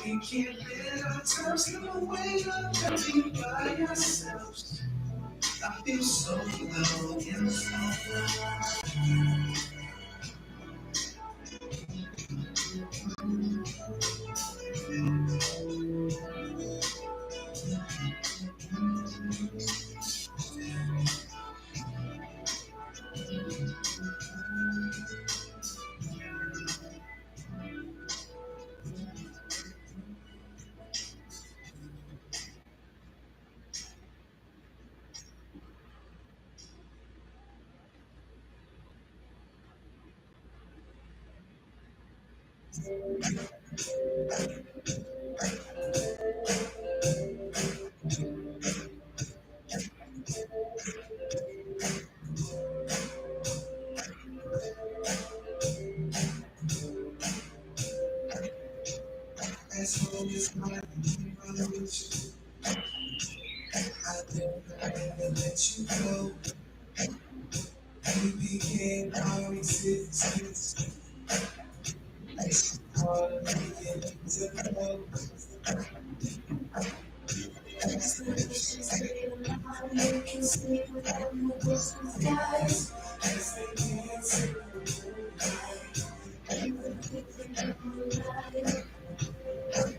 We can't live terms the way of be by ourselves. I feel so low inside. As long as my approach, I never let you go. You became our existence. It's hard to get to know. You can sleep without the distance, guys. As they dance in the moonlight, you would think that you were right.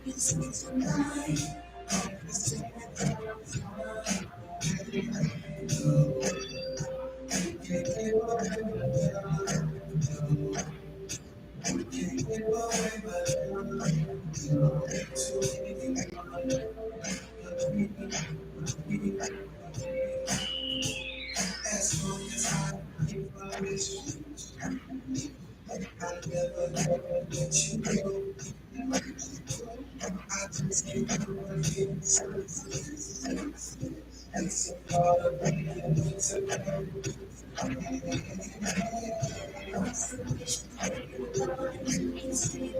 You see tonight, the same time. You can't get away with love. You can't get away with love. To anyone, as long as I keep my wish, I never let you go. I just keep doing things. It's a part of me to know. You can see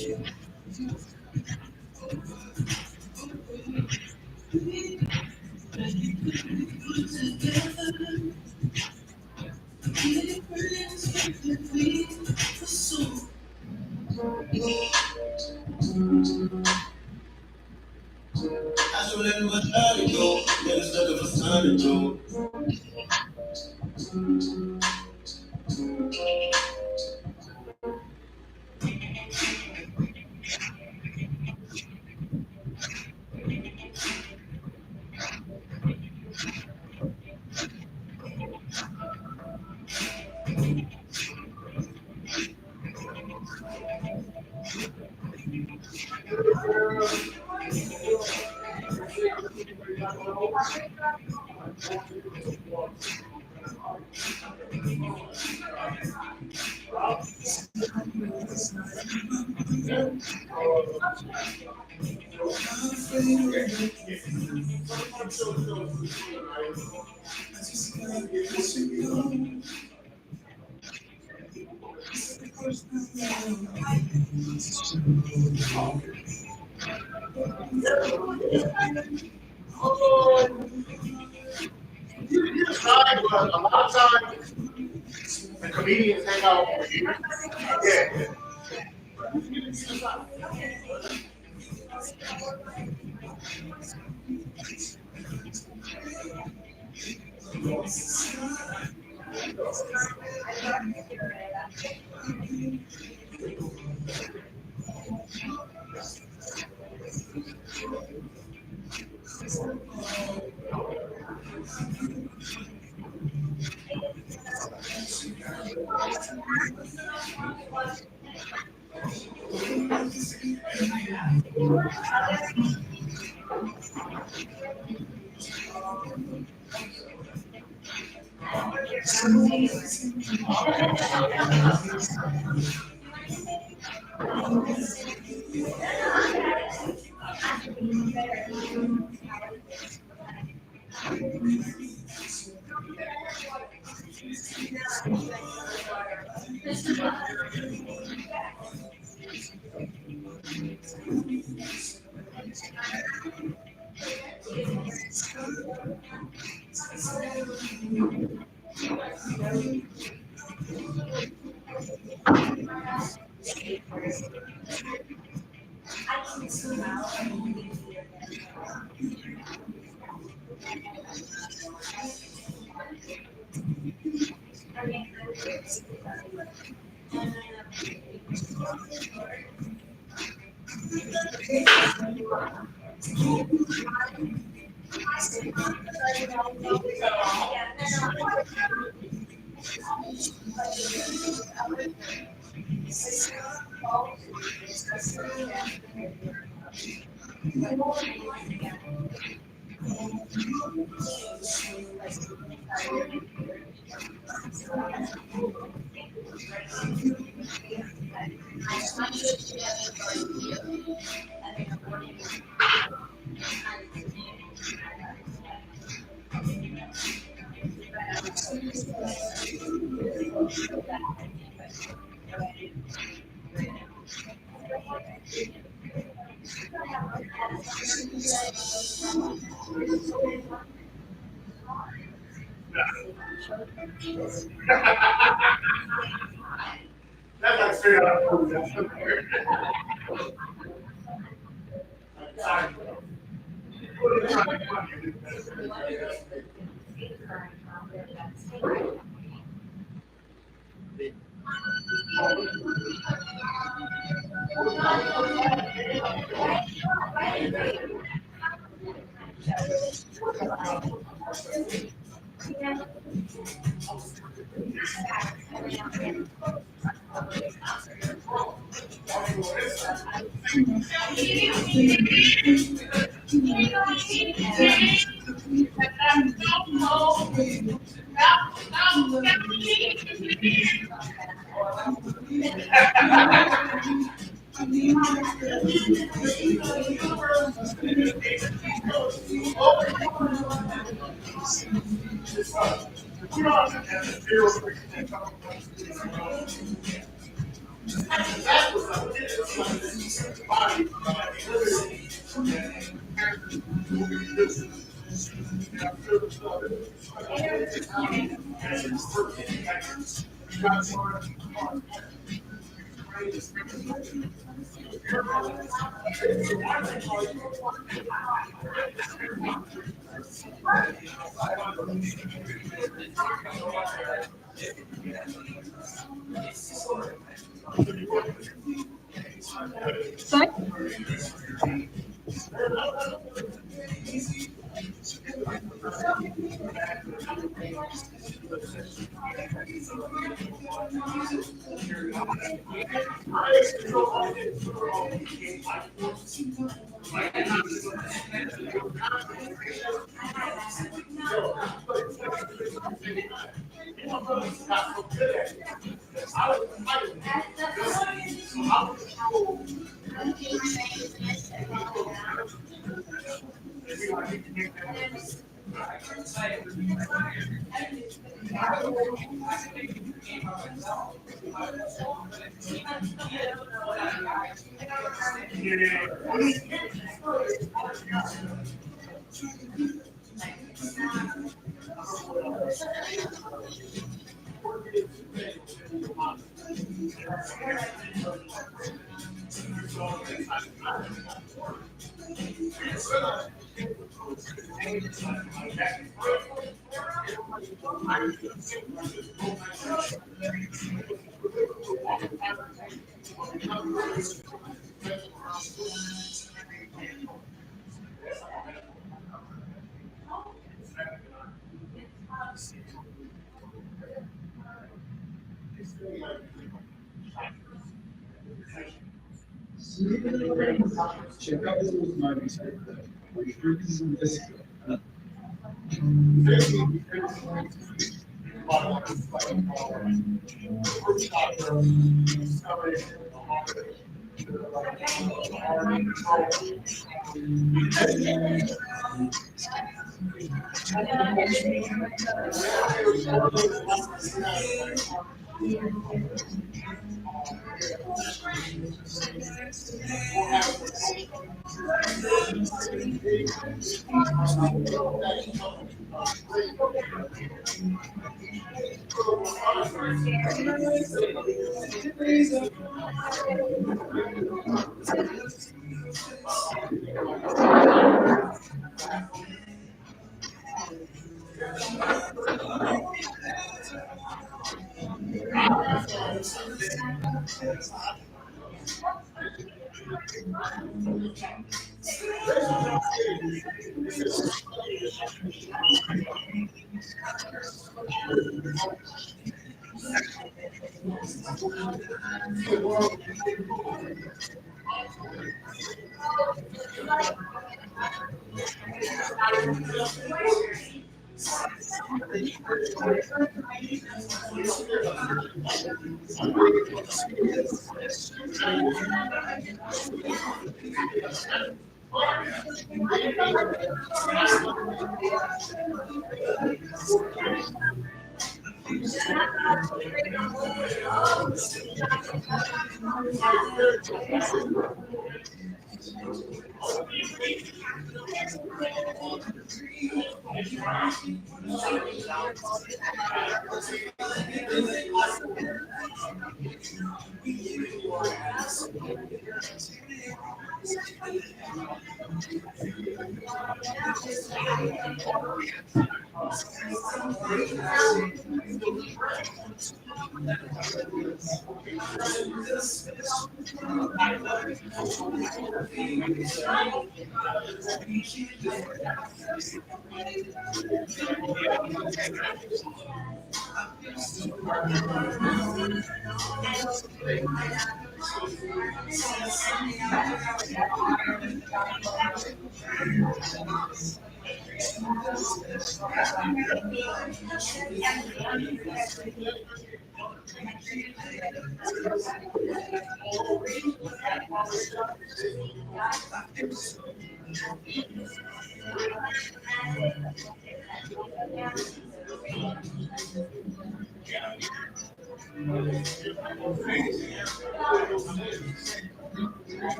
I should let my body go. Never stuck up for time to go. Side, but a lot of times the comedians hang out over here. Yeah. That's like straight out of movie. That's sorry. Sorry?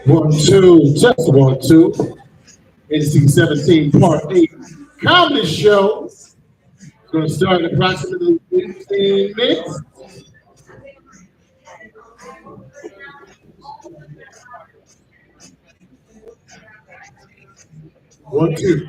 1, 2, just 1, 2. NC17 Part 8 Comedy Show. It's going to start in approximately 15 minutes. One, two.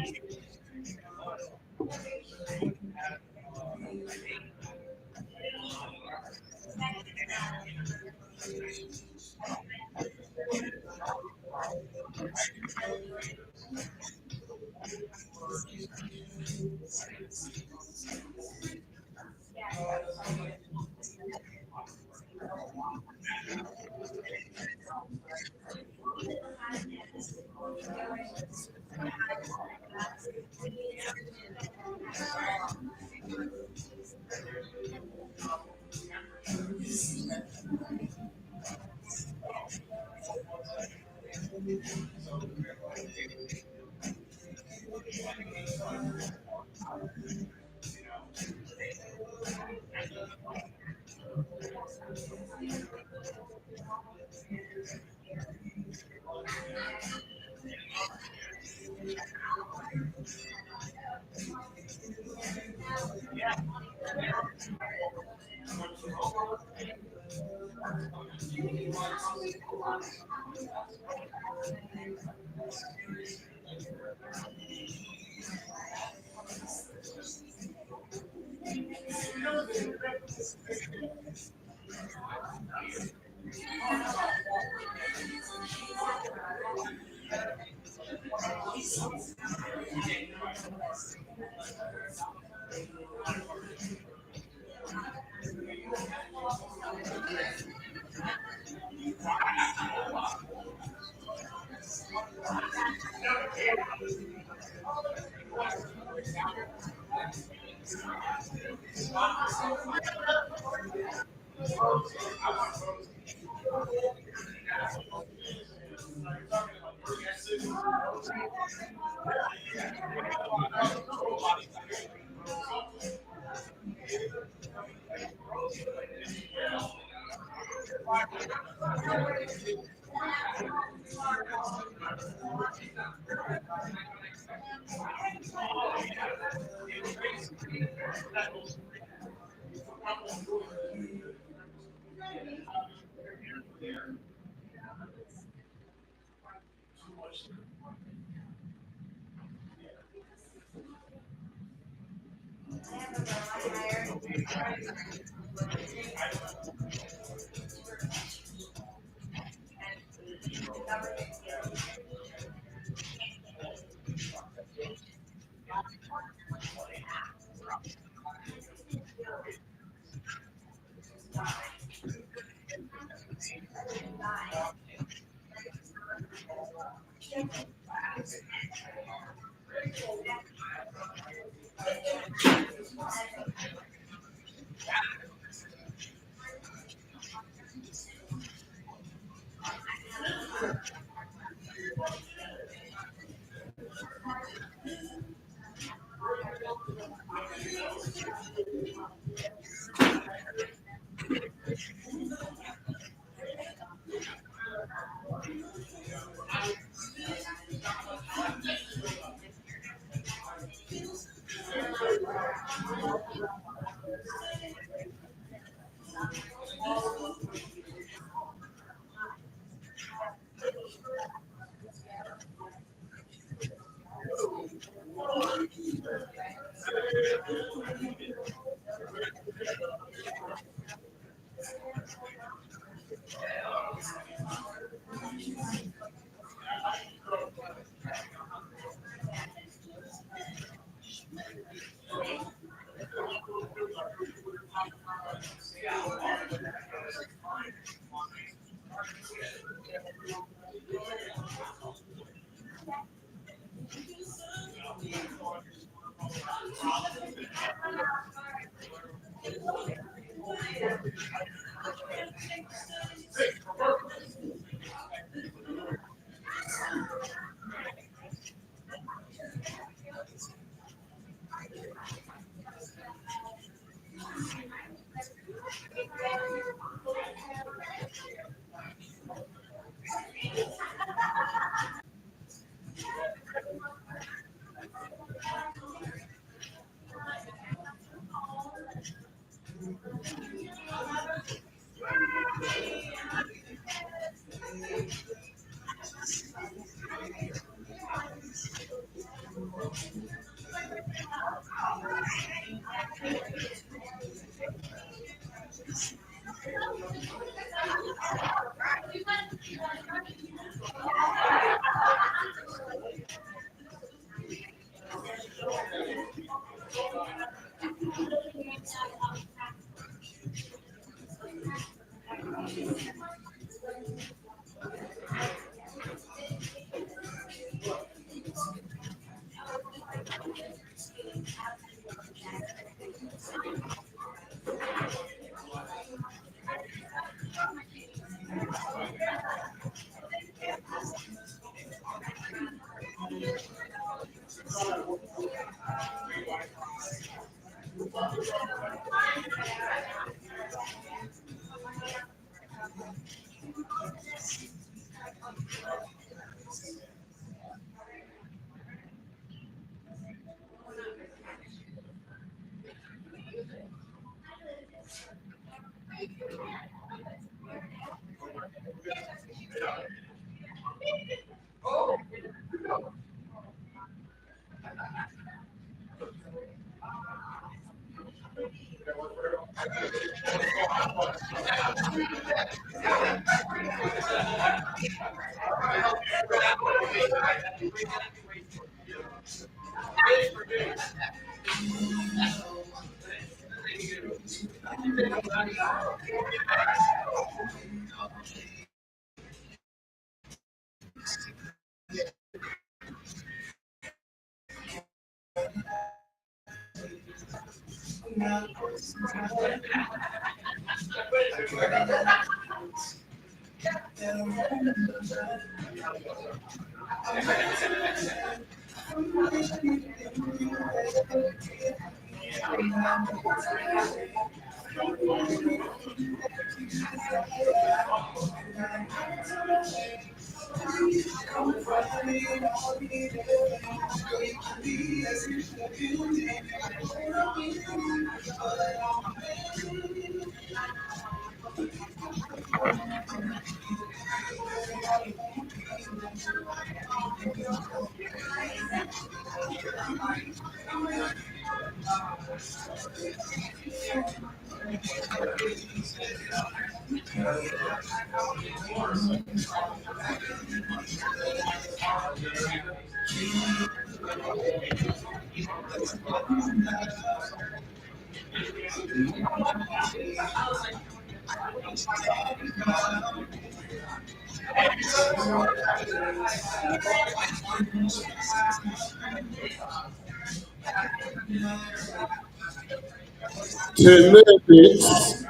10 minutes,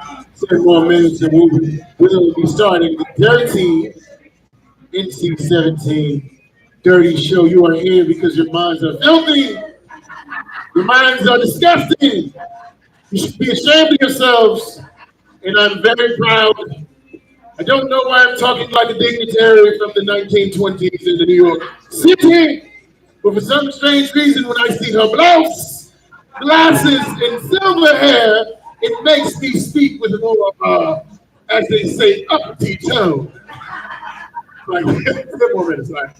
10 more minutes, and we'll be starting the dirty NC17 dirty show. You are here because your minds are filthy, your minds are disgusting. You should be ashamed of yourselves, and I'm very proud. I don't know why I'm talking like a dignitary from the 1920s in the New York City, but for some strange reason, when I see her blouse, glasses, and silver hair, it makes me speak with more, as they say, uppity tone. Like, 10 more minutes, like.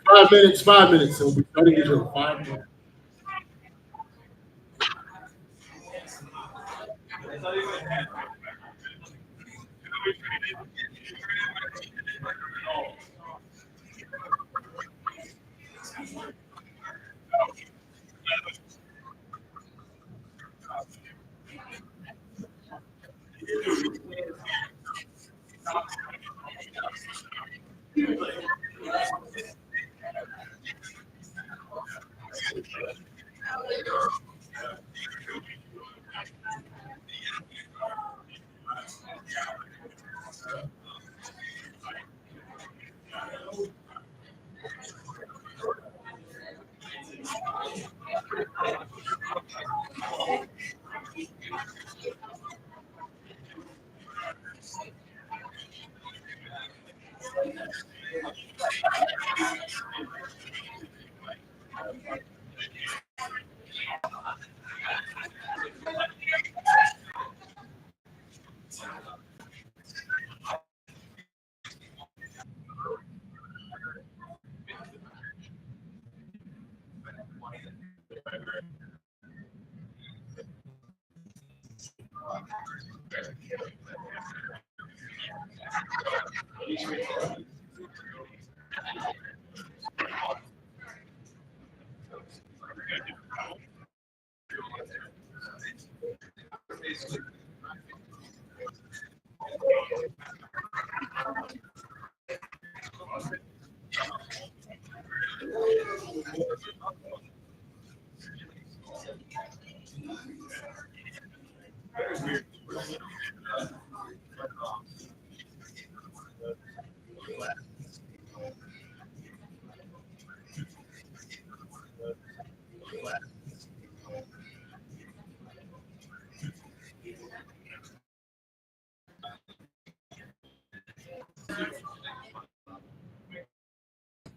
5 minutes, 5 minutes. So we'll be starting in 5 minutes.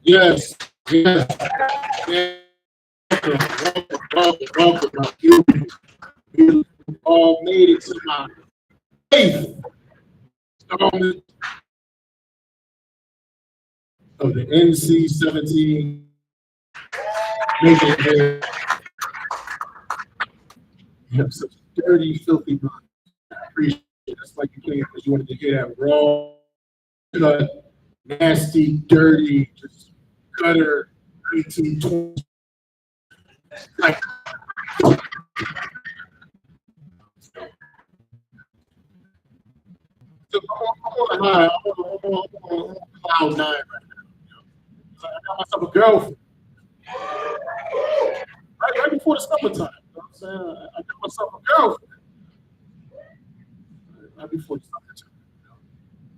Yes, yes, yes. Welcome. You all made it to my eighth installment of the NC17. Making it there. You have such dirty, filthy mind. I appreciate it. That's like you playing because you wanted to hear that raw, nasty, dirty, just gutter 1920. Like, so I'm on a high. I'm on cloud nine right now. So I got myself a girlfriend right before the summertime. You know what I'm saying? I got myself a girlfriend right before the summertime.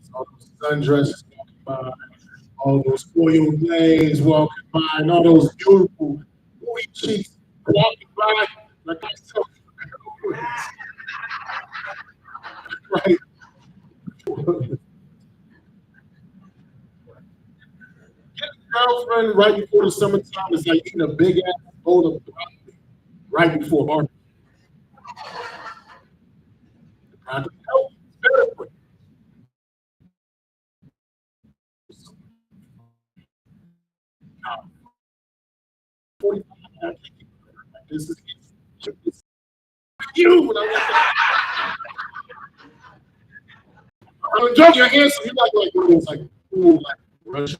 So all those sundresses walking by, all those oiled legs walking by, and all those beautiful booty cheeks walking by, like I said, right? Getting a girlfriend right before the summertime is like eating a big ass bowl of broccoli right before barbecue. The broccoli healthy, it's better for you. 45, I can't keep it like this. It's you. When I'm joking, you're handsome. You like one of those like cool like Russian.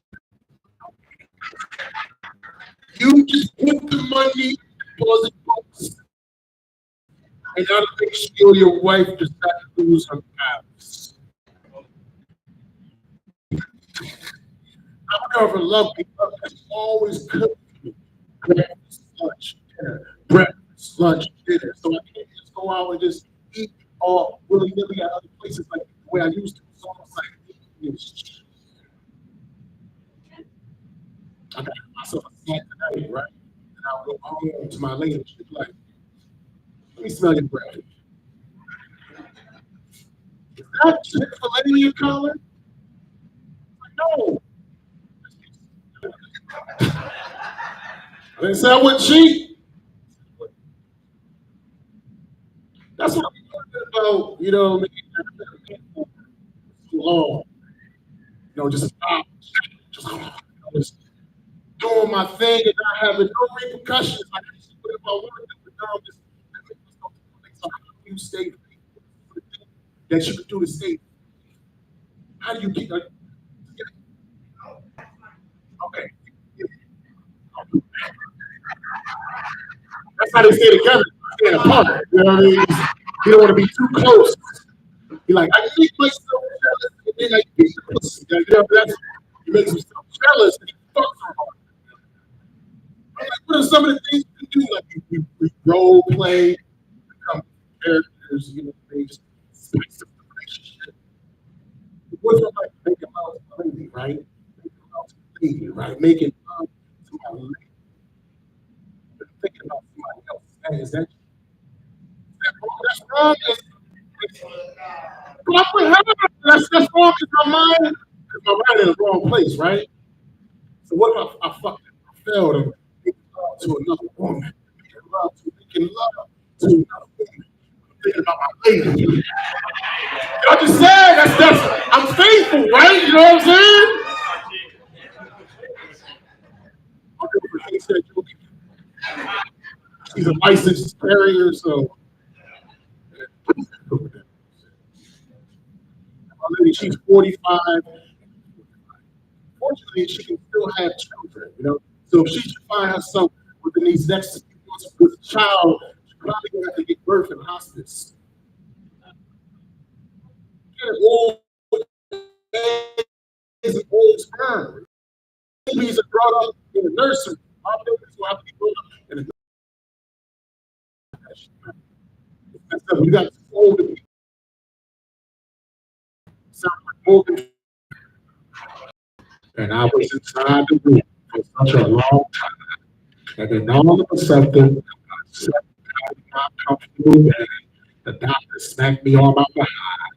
You just put the money in deposit box and that'll make sure your wife does not lose her balance. I'm never love me. She's always cooking for me. Breakfast, lunch, dinner. Breakfast, lunch, dinner. So I can't just go out and just eat all willy nilly at other places like the way I used to. It's almost like eating this. I got myself a snack tonight, right? And I'll go home to my lady. She'll be like, let me smell your breath. Is that Chick-fil-A in your collar? Like, no. I didn't say I wouldn't cheat. That's what I'm talking about, you know, for so long. You know, just doing my thing and not having no repercussions. Like I just put in my work and the girl just commit myself to things. So how do you stay faithful to the thing that you can do to stay? How do you keep okay? That's how they stay together, staying apart. You know what I mean? You don't want to be too close. You're like, I make myself jealous, and then I beat the pussy. You know, you make yourself jealous and you fuck her hard. I'm like, what are some of the things you can do? Like we role play, become characters, you know, they just spice up the relationship. What's it like making love to a lady, right? Making love to a lady, right? Making love to a lady. But thinking about somebody else. Is that wrong? That's wrong. But I put her, that's wrong because my mind in the wrong place, right? So what if I fucked it? I failed and making love to another woman, making love to another woman. I'm thinking about my lady. I just said that's I'm faithful, right? You know what I'm saying? My girlfriend said she's a licensed carrier, so my lady, she's 45. Fortunately, she can still have children, you know. So if she should find herself With the these next with a child, she's probably gonna have to get birth in hospice. Get an old eggs and old sperm. Babies are brought up in the nursery. Our babies will have to be brought up in the nursery. That's up. We got older people. Sound like Morgan. And I was inside the room for such a long time. And then all of a sudden, I sat down in my comfortable bed. The doctor smacked me on my behind,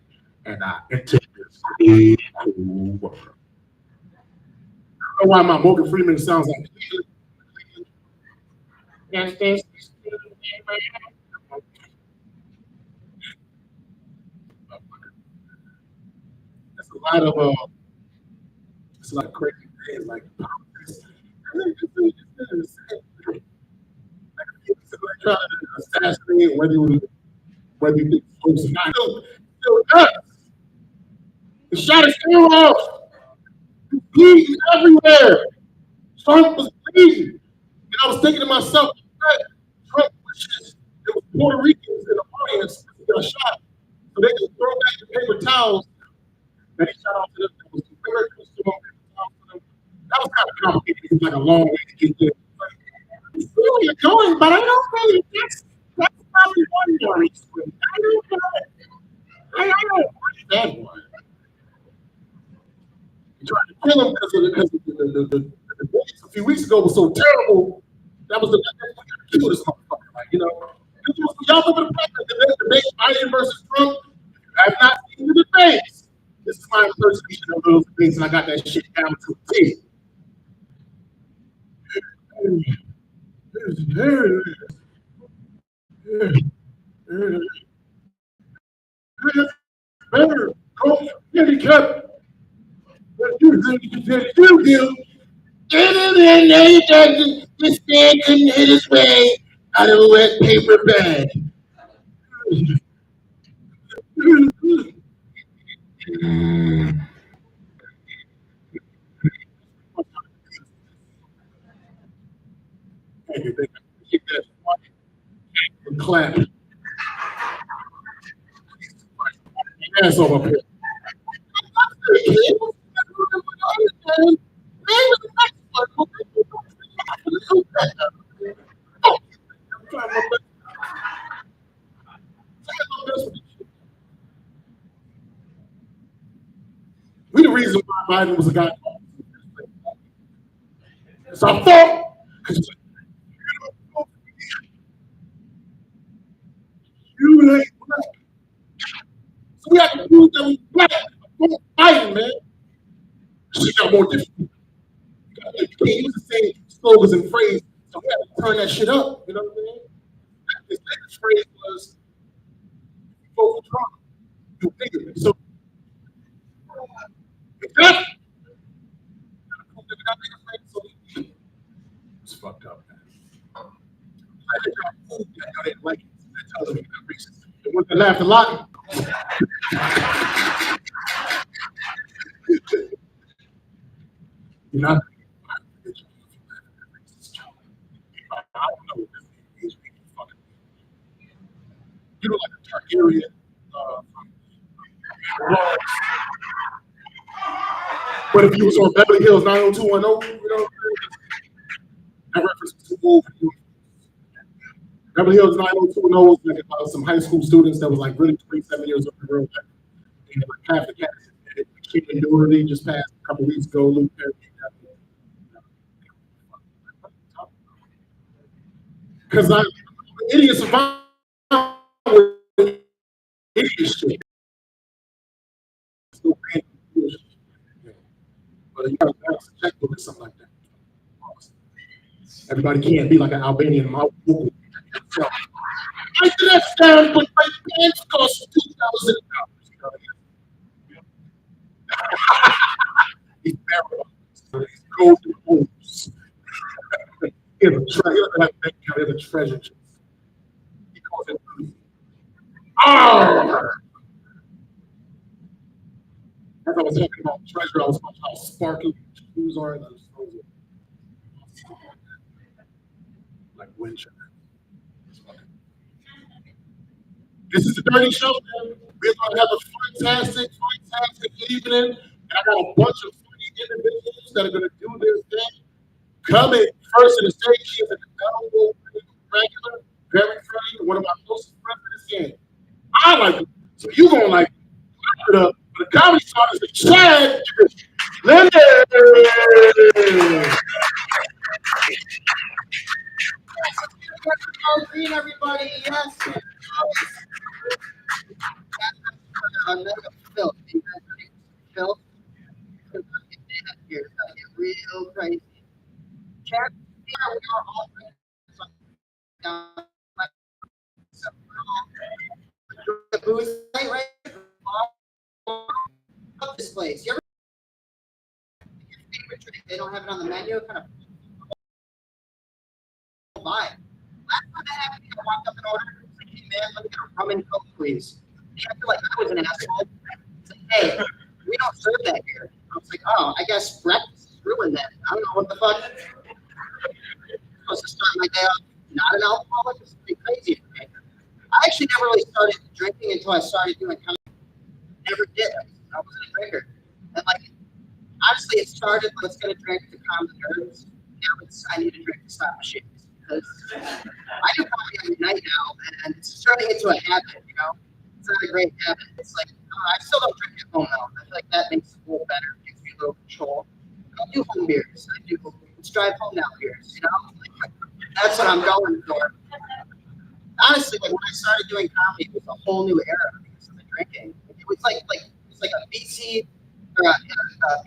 and I entered this big cool world. I don't know why my Morgan Freeman sounds like that's a lot of it's a lot of crazy things like politics. Like trying to assassinate whether you think folks or not. Still does. The shot is still off. Bleeding everywhere. Trump was bleeding. And I was thinking to myself, Trump wishes there was Puerto Ricans in the audience to get a shot. So they could throw back the paper towels that he shot off to them. There was Americans throwing paper towels to them. That was kind of complicated. It was like a long way to get there. I see where you're going, but I don't think that's probably one more reason. I don't know. I don't know. That one. He tried to kill him because the debates a few weeks ago was so terrible. That was the we gotta kill this motherfucker. Like, you know, y'all remember the debate Biden versus Trump? I have not seen the debates. This is my impersonation of those debates, and I got that shit down to a T. Handicap. What you do? And they doesn't. This man couldn't hit his way out of a wet paper bag. Clap. Asshole up here. We the reason why Biden was a guy. It's our fault. You ain't black. So we have to prove that we black. Biden, man. She got more difficult. You can't use the same slogans and phrases. So we have to turn that shit up. You know what I mean? This latest phrase was vote for Trump. You figure it. So exactly. It's fucked up, man. I think y'all food that y'all didn't like it. That tells me that racist. It was they laughed a lot. You're not. I don't know what this is. You know, like a Targaryen. But if you was on Beverly Hills 90210, you know, that reference was too old for you. Beverly Hills 90210 was like about some high school students that was like really 27 years old. And like half the cast became a minority just passed a couple weeks ago. Luke Perry. Because I'm idiot survivor with idiot shit. But you gotta balance a checkbook or something like that. Everybody can't be like an Albanian mouth. I did that stand, but my pants cost $2,000. He's barrel. He's golden holes. He has a treasure chest. He calls it Arr! As I was talking about treasure, I was watching how sparkly shoes are. wind chimes. This is the Dirty Show. We're going to have a fantastic evening. And I got a bunch of funny individuals that are going to do their thing. Coming first in the stage, she is an incredible regular, very funny, one of my closest friends in this game. I like it. So you're going to like it. Clap it up. For the comedy star is the Chad Linda. Green, everybody, yes. Another filth. You guys ready for filth? Here, it's gonna get real crazy. Chat, we are all down the booth right love this place. You ever your favorite drink? They don't have it on the menu, kind of vibe. Last time that happened, I walked up and ordered. Like, hey man, let me get a rum and coke, please. He acted like I was an asshole. He's like, hey, we don't serve that here. I was like, oh, I guess breakfast is ruined then. I don't know what the fuck. I'm supposed to start my day off not an alcoholic. This is pretty crazy for me. I actually never really started drinking until I started doing comedy. Never did. I wasn't a drinker. And like, honestly, it started, let's get a drink to calm the nerves. Now it's, I need a drink to stop my shit. Because I do comedy every night now, and it's turning into a habit, you know? It's not a great habit. It's like, I still don't drink at home though. I feel like that makes it a little better, gives me a little control. I don't do home beers. I do, let's drive home now beers, you know? Like, that's what I'm going for. Honestly, like when I started doing comedy, it was a whole new era because of the drinking. It was like a BC or a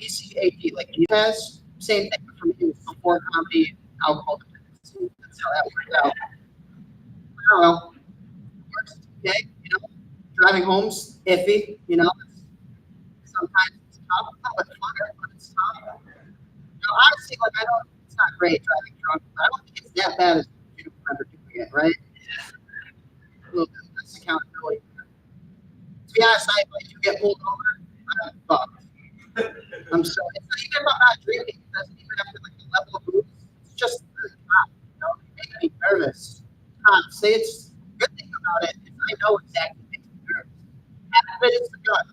BCAD, like has same thing for me. It was before comedy, alcohol dependency. That's how that worked out. I don't know. Works okay, you know. Driving home's iffy, you know. Sometimes it's tough. It's not much fun, but it's tough. You know, honestly, like I don't. It's not great driving drunk, but I don't think it's that bad as you remember doing it, right? A little bit less accountability. To be honest, like you get pulled over, I'm fucked. I'm so it's not even about not drinking. It doesn't even have to like the level of booze. It's just the cop, you know, it makes me nervous. Say it's good thing about it is I know exactly what makes me nervous. Half of it is the gun.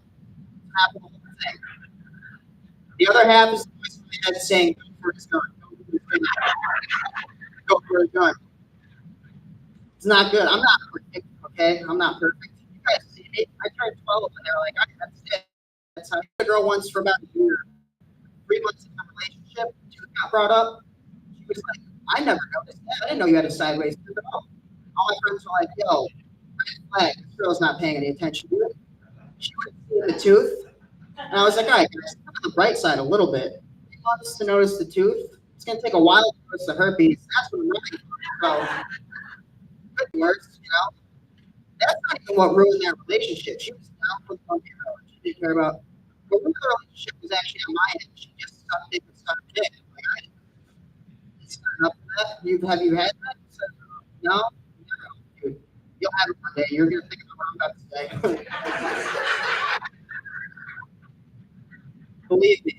Half of the whole thing. The other half is the voice in my head saying, go for his gun. Go for his gun. It's not good. I'm not perfect, okay? I'm not perfect. You guys see me? I turned 12 and they're like, okay, that's it. That's how I met a girl once for about a year. 3 months into a relationship, tooth got brought up. She was like, I never noticed that. I didn't know you had a sideways tooth at all. All my friends were like, yo, red flag. This girl's not paying any attention to it. She wouldn't see the tooth. And I was like, all right, guys, look on the bright side a little bit. 3 months to notice the tooth. It's going to take a while to notice the herpes. That's what I'm looking for. So, good worse, you know? That's not even what ruined that relationship. She was down for the monkey road. She didn't care about. But when the relationship was actually on my end, she just sucked dick and sucked dick. Like, I didn't sign up for that. Have you had that? So, no? No. Dude, you'll have it one day. You're going to think of what I'm about to say. Believe me.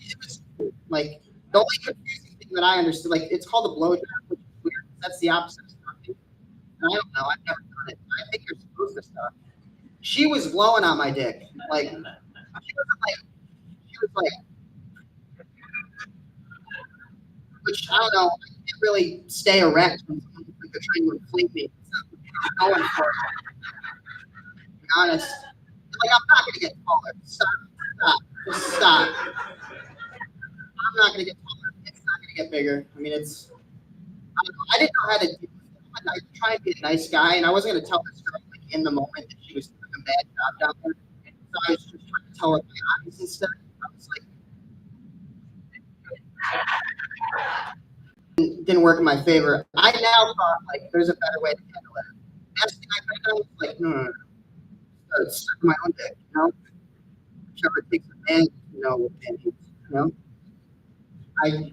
It was like the only confusing thing that I understood, like it's called a blowjob, which is weird. That's the opposite of sucking. And I don't know. I've never done it. I think you're supposed to suck. She was blowing on my dick. Like she was like, which I don't know. I can't really stay erect when someone's like they're trying to inflate me. I'm going for it. To be honest. Like I'm not gonna get taller. Stop. Just stop. I'm not gonna get taller. It's not gonna get bigger. I mean, it's. I didn't know how to do it. I tried to be a nice guy, and I wasn't gonna tell this girl like in the moment that she was doing a bad job down there. So I was just trying to tell her my eyes and stuff. I was like, didn't work in my favor. I now thought like there's a better way to handle it. Best thing I could have done was like, no. Start sucking my own dick, you know. Whichever it takes a man, you know, with panties, you know. I mean, to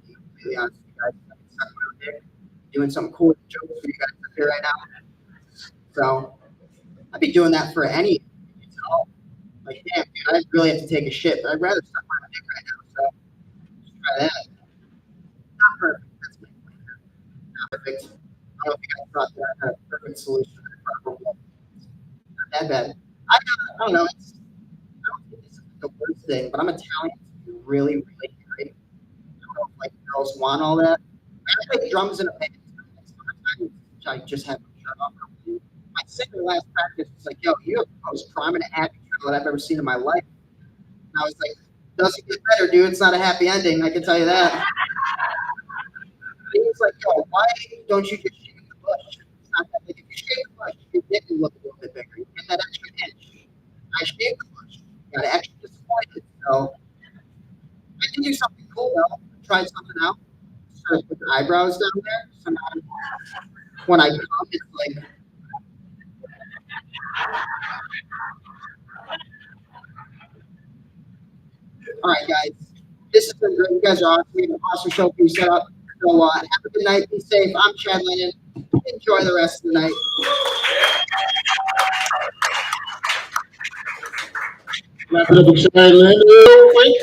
be completely honest with you guys, I can suck my own dick. Doing some cool jokes for you guys up here right now. So I'd be doing that for any. So, like, damn, dude, I really have to take a shit, but I'd rather suck my own dick right now. So just try that. Not perfect. That's my plan. perfect. I don't know if you guys thought that I had a perfect solution to the problem. Not that bad. I don't know. I don't think this is the worst thing, but I'm Italian. So you're really, really hairy. I don't know if like girls want all that. I play drums in a band. Sometimes I just have my shirt off. My singer last practice was like, "Yo, you have the most prominent happy trail that I've ever seen in my life." And I was like, "Doesn't get better, dude. It's not a happy ending. I can tell you that." He was like, "Yo, why don't you just shave the bush? It's not that big. If you shave the bush, your dick will look a little bit bigger. You get that extra inch." I shaved the bush. Got extra disappointed. So I can do something cool though. I tried something out. Started to put the eyebrows down there. So now when I come, it's like. All right, guys. This has been great. You guys are awesome. We have an awesome show for you set up. So have a good night. Be safe. I'm Chad Lennon. Enjoy the rest of the night. Wrap it up with Chad Lennon real quick.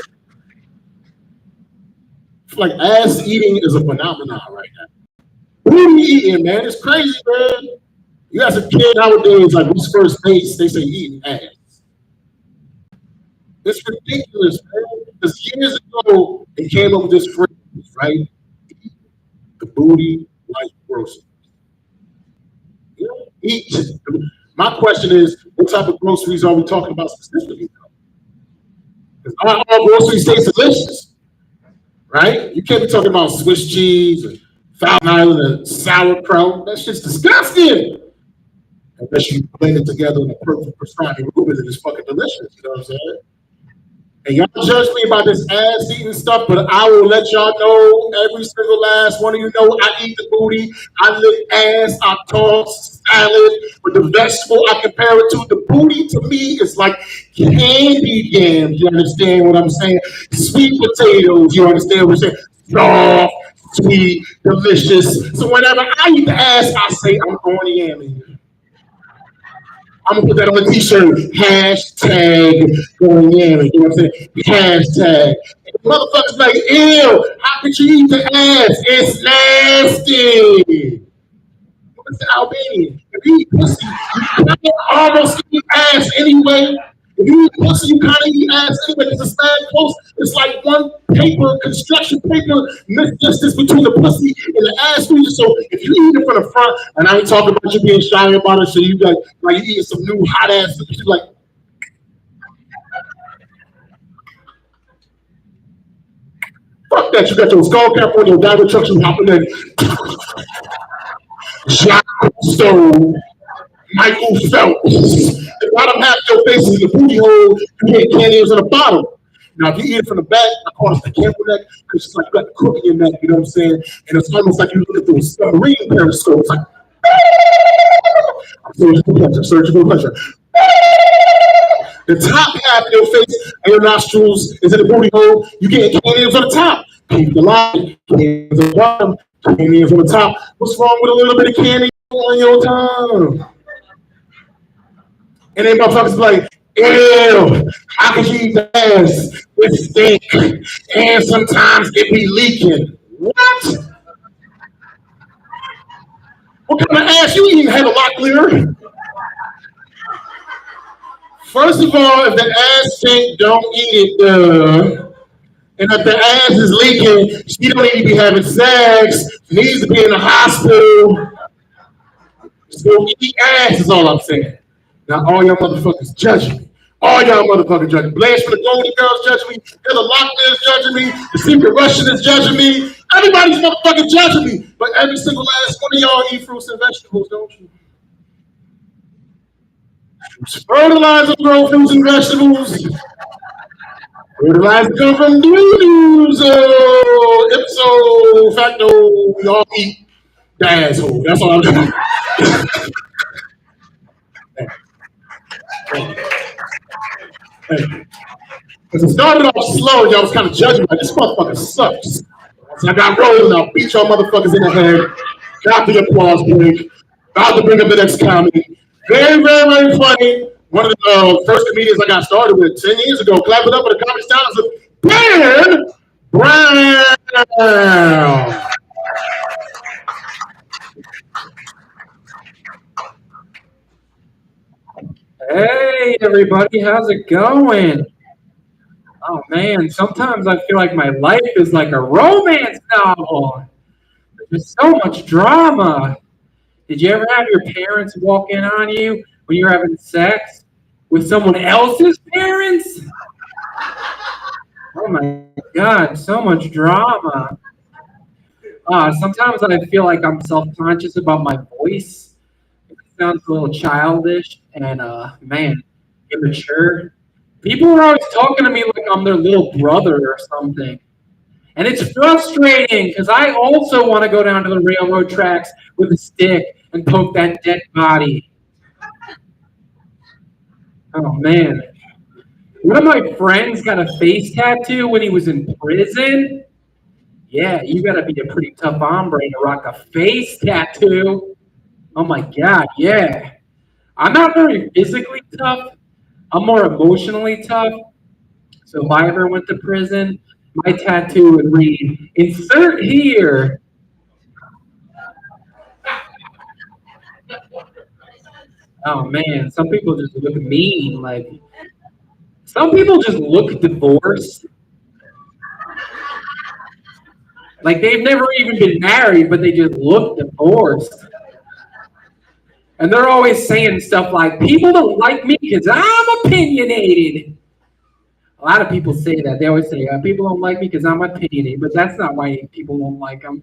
Like ass eating is a phenomenon right now. Who are you eating, man? It's crazy, man. You ask a kid nowadays, like what's first base, they say eating ass. It's ridiculous, man. Because years ago, they came up with this phrase, right? The booty like groceries. You know, eat. My question is, what type of groceries are we talking about specifically? Because all groceries taste delicious, right? You can't be talking about Swiss cheese and Fountain Island and sauerkraut. That shit's disgusting. Unless you blend it together in a perfect prescribing Reuben and it's fucking delicious. You know what I'm saying? And y'all judge me about this ass eating stuff, but I will let y'all know, every single last one of you know, I eat the booty, I lick ass, I toss salad with the vegetable. I compare it to the booty. To me, it's like candy yams. You understand what I'm saying? Sweet potatoes. You understand what I'm saying? Soft, sweet, delicious. So whenever I eat the ass, I say I'm going yamming. I'm gonna put that on a t-shirt. Hashtag going yamming. You know what I'm saying? Hashtag. And the motherfuckers like, ew, how could you eat the ass? It's nasty. It's Albanian. If you eat pussy, you kind of almost eat ass anyway. If you eat pussy, you kind of eat ass anyway. It's a stand close. It's like one paper, construction paper, distance between the pussy and the ass region. So if you eat it from the front, and I ain't talking about you being shy about it, so you like you eating some new hot ass, you like. Fuck that, you got your skull cap on, your diamond trucks, you hopping in. Jack Stone, Michael Phelps. The bottom half of your face is the booty hole. You get candies on the bottom. Now, if you eat it from the back, I call it the camera neck because it's like you got the crook in your neck, you know what I'm saying? And it's almost like you look through a submarine periscope. It's like, surgical pleasure, surgical pleasure. The top half of your face and your nostrils is in the booty hole. You get candies on the top. Keep the line, candies on the bottom, candies on the top. What's wrong with a little bit of candy on your tongue? And then motherfuckers like, ew, how can you eat the ass? It stink. And sometimes it be leaking. What? What kind of ass you eating, have a lot clearer? First of all, if the ass stink, don't eat it. And if the ass is leaking, she don't need to be having sex. She needs to be in the hospital. So eat ass is all I'm saying. Now all y'all motherfuckers judging me. All y'all motherfuckers judging me. Blanche from the Golden Girls judging me. Ella Lockton is judging me. The Secret Russian is judging me. Everybody's motherfucking judging me. But every single last one of y'all eat fruits and vegetables, don't you? Fertilizer grow fruits and vegetables. Fertilizer come from doo-doo. So ipso facto, we all eat the asshole. That's all I'm doing. Because it started off slow, y'all was kind of judging like this motherfucker sucks. So I got rolling, I'll beat y'all motherfuckers in the head. Got the applause break. About to bring up the next comedy. Very, very, very funny. One of the first comedians I got started with 10 years ago. Clap it up for the comedy stylist of Dan Brown. Hey everybody, how's it going? Oh man, sometimes I feel like my life is like a romance novel. There's so much drama. Did you ever have your parents walk in on you when you're having sex with someone else's parents? Oh my God, so much drama. Sometimes I feel like I'm self-conscious about my voice. It sounds a little childish and man, immature. People are always talking to me like I'm their little brother or something. And it's frustrating because I also want to go down to the railroad tracks with a stick and poke that dead body. Oh man. One of my friends got a face tattoo when he was in prison. Yeah, you gotta be a pretty tough hombre to rock a face tattoo. Oh my God, yeah. I'm not very physically tough. I'm more emotionally tough. So if I ever went to prison, my tattoo would read, insert here. Oh man, some people just look mean. Like some people just look divorced. Like they've never even been married, but they just look divorced. And they're always saying stuff like, people don't like me because I'm opinionated. A lot of people say that. They always say, people don't like me because I'm opinionated, but that's not why people don't like them.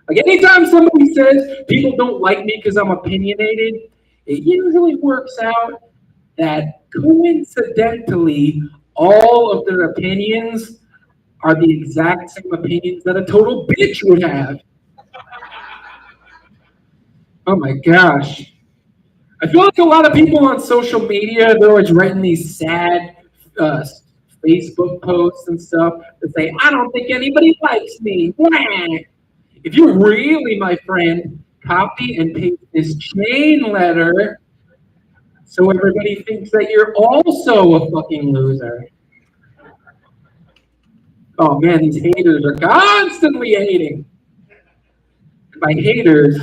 Like anytime somebody says people don't like me because I'm opinionated, it usually works out that coincidentally, all of their opinions are the exact same opinions that a total bitch would have. Oh my gosh. I feel like a lot of people on social media, they're always writing these sad uh, Facebook posts and stuff that say, I don't think anybody likes me. Wah! If you really, my friend, copy and paste this chain letter so everybody thinks that you're also a fucking loser. Oh man, these haters are constantly hating. By haters,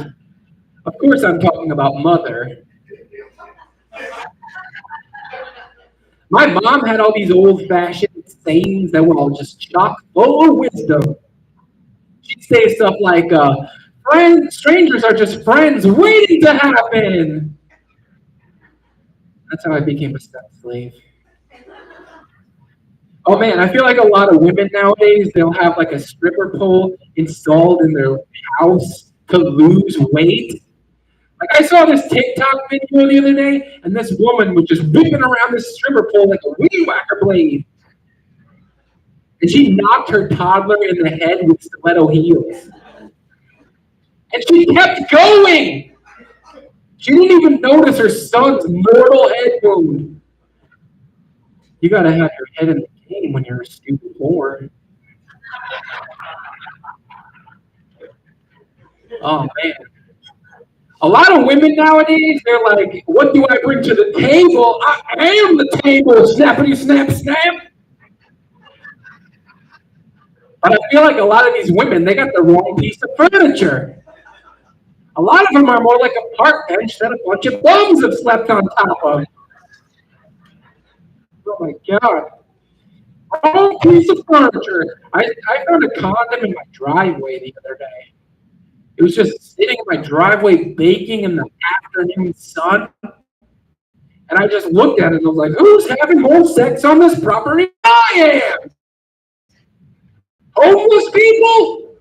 of course I'm talking about mother. My mom had all these old-fashioned sayings that were all just chock full of wisdom. She'd say stuff like, friends, strangers are just friends waiting to happen. That's how I became a step slave. Oh man, I feel like a lot of women nowadays, they'll have like a stripper pole installed in their house to lose weight. Like I saw this TikTok video the other day, and this woman was just whipping around this stripper pole like a weed whacker blade. And she knocked her toddler in the head with stiletto heels. And she kept going. She didn't even notice her son's mortal head wound. You gotta have your head in the game when you're a stupid whore. Oh man. A lot of women nowadays, they're like, what do I bring to the table? I am the table. Snappity snap snap. But I feel like a lot of these women, they got the wrong piece of furniture. A lot of them are more like a park bench that a bunch of bums have slept on top of. Oh my God. Wrong piece of furniture. I found a condom in my driveway the other day. It was just sitting in my driveway baking in the afternoon sun. And I just looked at it and I was like, who's having more sex on this property than I am? Homeless people?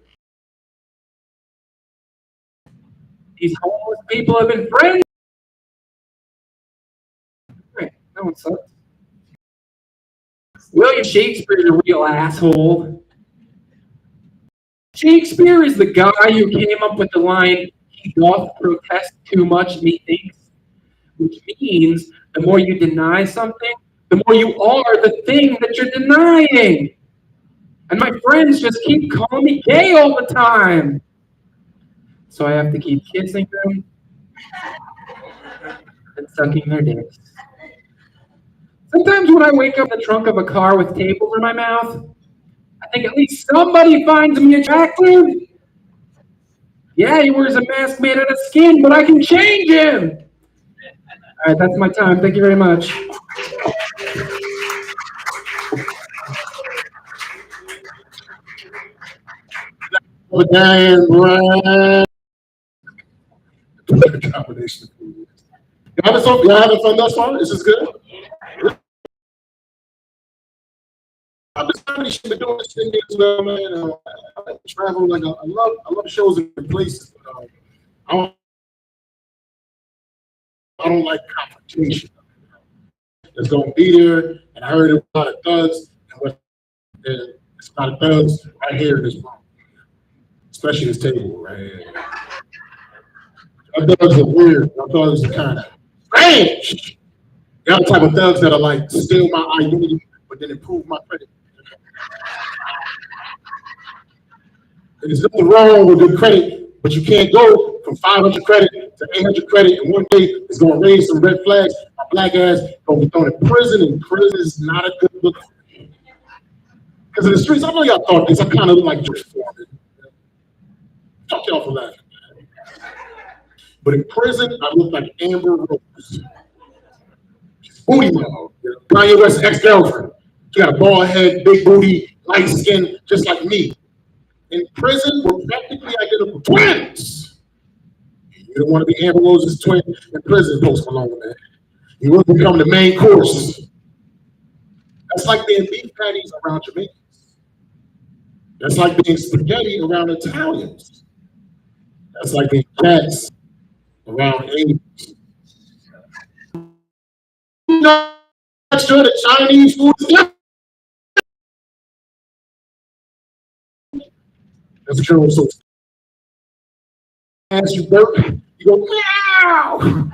These homeless people have been friends. Right, that one sucks. William Shakespeare's a real asshole. Shakespeare is the guy who came up with the line, he doth protest too much, methinks, which means the more you deny something, the more you are the thing that you're denying. And my friends just keep calling me gay all the time. So I have to keep kissing them and sucking their dicks. Sometimes when I wake up in the trunk of a car with tables in my mouth, I think at least somebody finds me attractive. Yeah, he wears a mask made out of skin, but I can change him. right, that's my time. Thank you very much. Dan Brand. Combination. Y'all having fun thus far? Is this good? I've been doing this thing as well, man. I like to travel. Like I love shows in places. I don't like confrontation. It's gonna be there, and I heard a lot of thugs, and it's a lot of thugs right here in this room, especially this table right here. Our thugs are weird. Our thugs are kind of strange. Y'all the type of thugs that are like steal my identity, but then improve my credit. There's nothing wrong with good credit, but you can't go from 500 credit to 800 credit, and one day it's going to raise some red flags. My black ass going to be thrown in prison, and prison is not a good look. Because in the streets, I know y'all thought this, I kind of look like George Foreman. Fuck y'all for laughing. But in prison, I look like Amber Rose. She's booty mom. Kanye West's ex-girlfriend. She got a bald head, big booty, light skin, just like me. In prison, we're practically identical twins. You don't want to be Amber Rose's twin in prison, Post Malone, man. You will become the main course. That's like being beef patties around Jamaicans. That's like being spaghetti around Italians. That's like being cats around Asians. You know, I'm sure the Chinese food is different. That's a girl, so as you burp, you go, meow.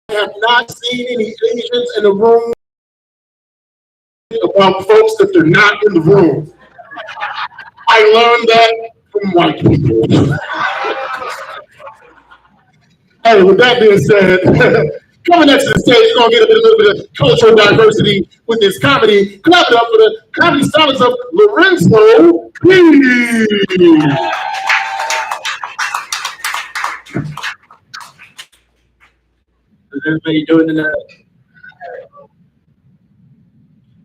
I have not seen any Asians in the room about folks that they're not in the room. I learned that from white people. Hey, with that being said, coming next to the stage, we're going to get a little bit of cultural diversity with this comedy. Clap it up for the comedy stylist of Lorenzo P. How's everybody doing tonight?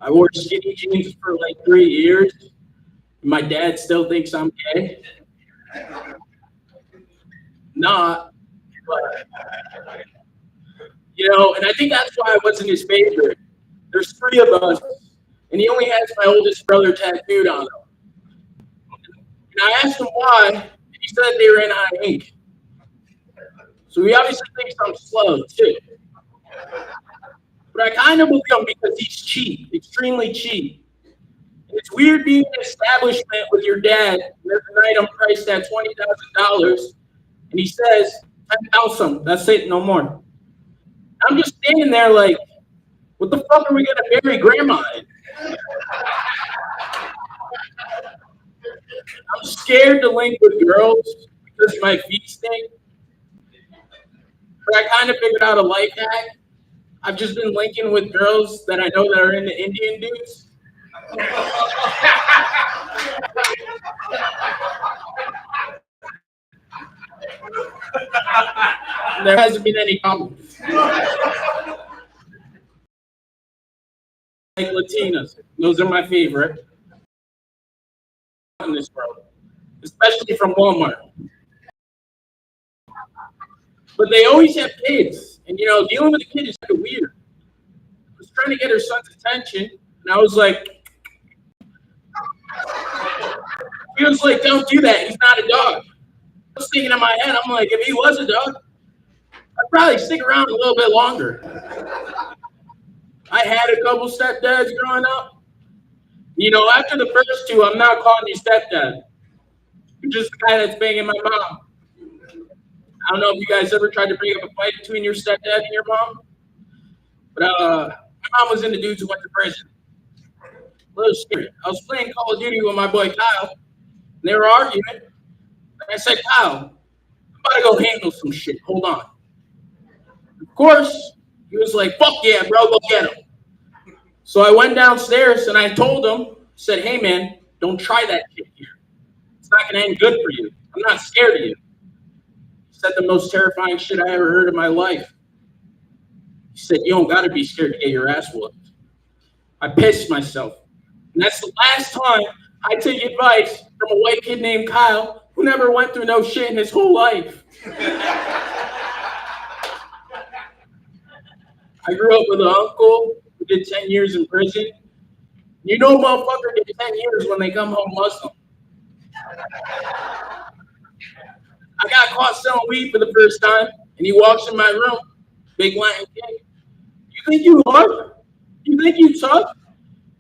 I wore skinny jeans for like 3 years. My dad still thinks I'm gay. Not, but, and I think that's why I wasn't his favorite. There's 3 of us, and he only has my oldest brother tattooed on him. And I asked him why, and he said they ran out of ink. So he obviously thinks I'm slow, too. But I kind of believe him because he's cheap, extremely cheap. And it's weird being in an establishment with your dad, and there's an item priced at $20,000, and he says, $10,000, that's it, no more. I'm just standing there like, what the fuck are we going to bury grandma in? I'm scared to link with girls because my feet stink. But I kind of figured out a life hack. I've just been linking with girls that I know that are into Indian dudes. There hasn't been any problems. Like Latinas, those are my favorite in this world, especially from Walmart. But they always have kids, and dealing with a kid is kind of weird. I was trying to get her son's attention, and I was like, he was like, don't do that, he's not a dog. I was thinking in my head, I'm like, if he was a dog, I'd probably stick around a little bit longer. I had a couple stepdads growing up. After the first 2, I'm not calling you stepdad. You're just the guy that's banging my mom. I don't know if you guys ever tried to bring up a fight between your stepdad and your mom, but my mom was into dudes who went to prison. A little scary. I was playing Call of Duty with my boy Kyle, and they were arguing. And I said, Kyle, I'm about to go handle some shit. Hold on. Of course, he was like, fuck yeah, bro, go get him. So I went downstairs and I told him, said, hey man, don't try that shit here. It's not gonna end good for you. I'm not scared of you. He said the most terrifying shit I ever heard in my life. He said, you don't gotta be scared to get your ass whooped. I pissed myself. And that's the last time I take advice from a white kid named Kyle who never went through no shit in his whole life. I grew up with an uncle who did 10 years in prison. You know, motherfucker did 10 years when they come home Muslim. I got caught selling weed for the first time, and he walks in my room, big Latin kid. You think you hard? You think you tough?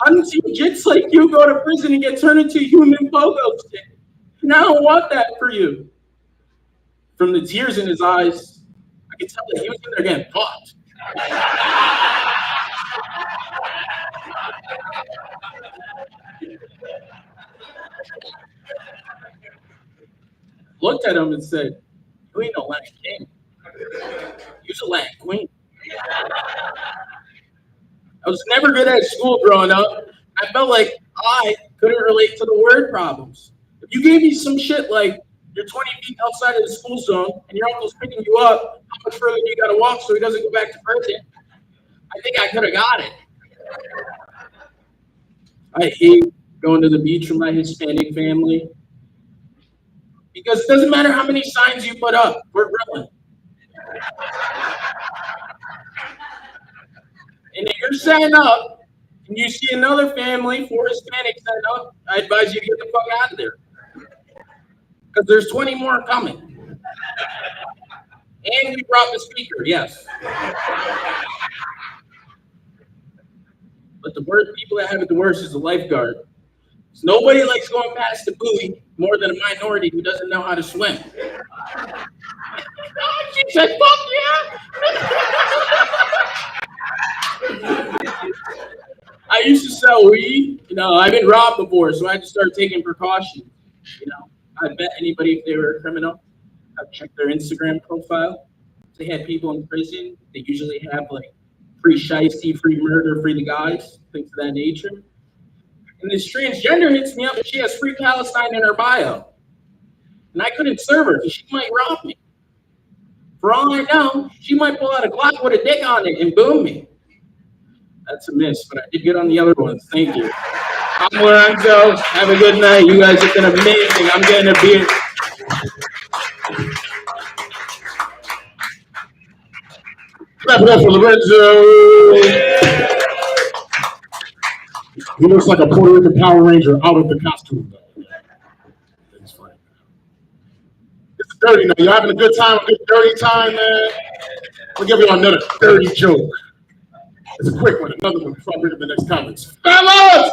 I didn't see jits like you go to prison and get turned into a human pogo stick. And I don't want that for you. From the tears in his eyes, I could tell that he was in there getting fucked. Looked at him and said, you ain't no Latin king. You's a Latin queen. I was never good at school growing up. I felt like I couldn't relate to the word problems. If you gave me some shit like you're 20 feet outside of the school zone and your uncle's picking you up, how much further do you got to walk so he doesn't go back to prison? I think I could have got it. I hate going to the beach with my Hispanic family because it doesn't matter how many signs you put up, we're grilling. And if you're setting up and you see another family, 4 Hispanics setting up, I advise you to get the fuck out of there. Because there's 20 more coming. And we brought the speaker, yes. But the worst people that have it the worst is the lifeguard. So nobody likes going past the buoy more than a minority who doesn't know how to swim. She said, fuck yeah! I used to sell weed. You know, I've been robbed before, so I had to start taking precautions. You know, I bet anybody, if they were a criminal, I'd check their Instagram profile. If they had people in prison, they usually have like free shiesty, free murder, free the guys, things of that nature. And this transgender hits me up and she has free Palestine in her bio. And I couldn't serve her because she might rob me. For all I know, she might pull out a Glock with a dick on it and boom me. That's a miss, but I did good on the other ones. Thank you. I'm Lorenzo. Have a good night. You guys have been amazing. I'm getting a beer. Clap it up for Lorenzo. He looks like a Puerto Rican Power Ranger out of the costume, though. It's funny. It's dirty now. You're having a good time, a good dirty time, man. I'll give you another dirty joke. It's a quick one, another one before I bring up the next comments. Fellas!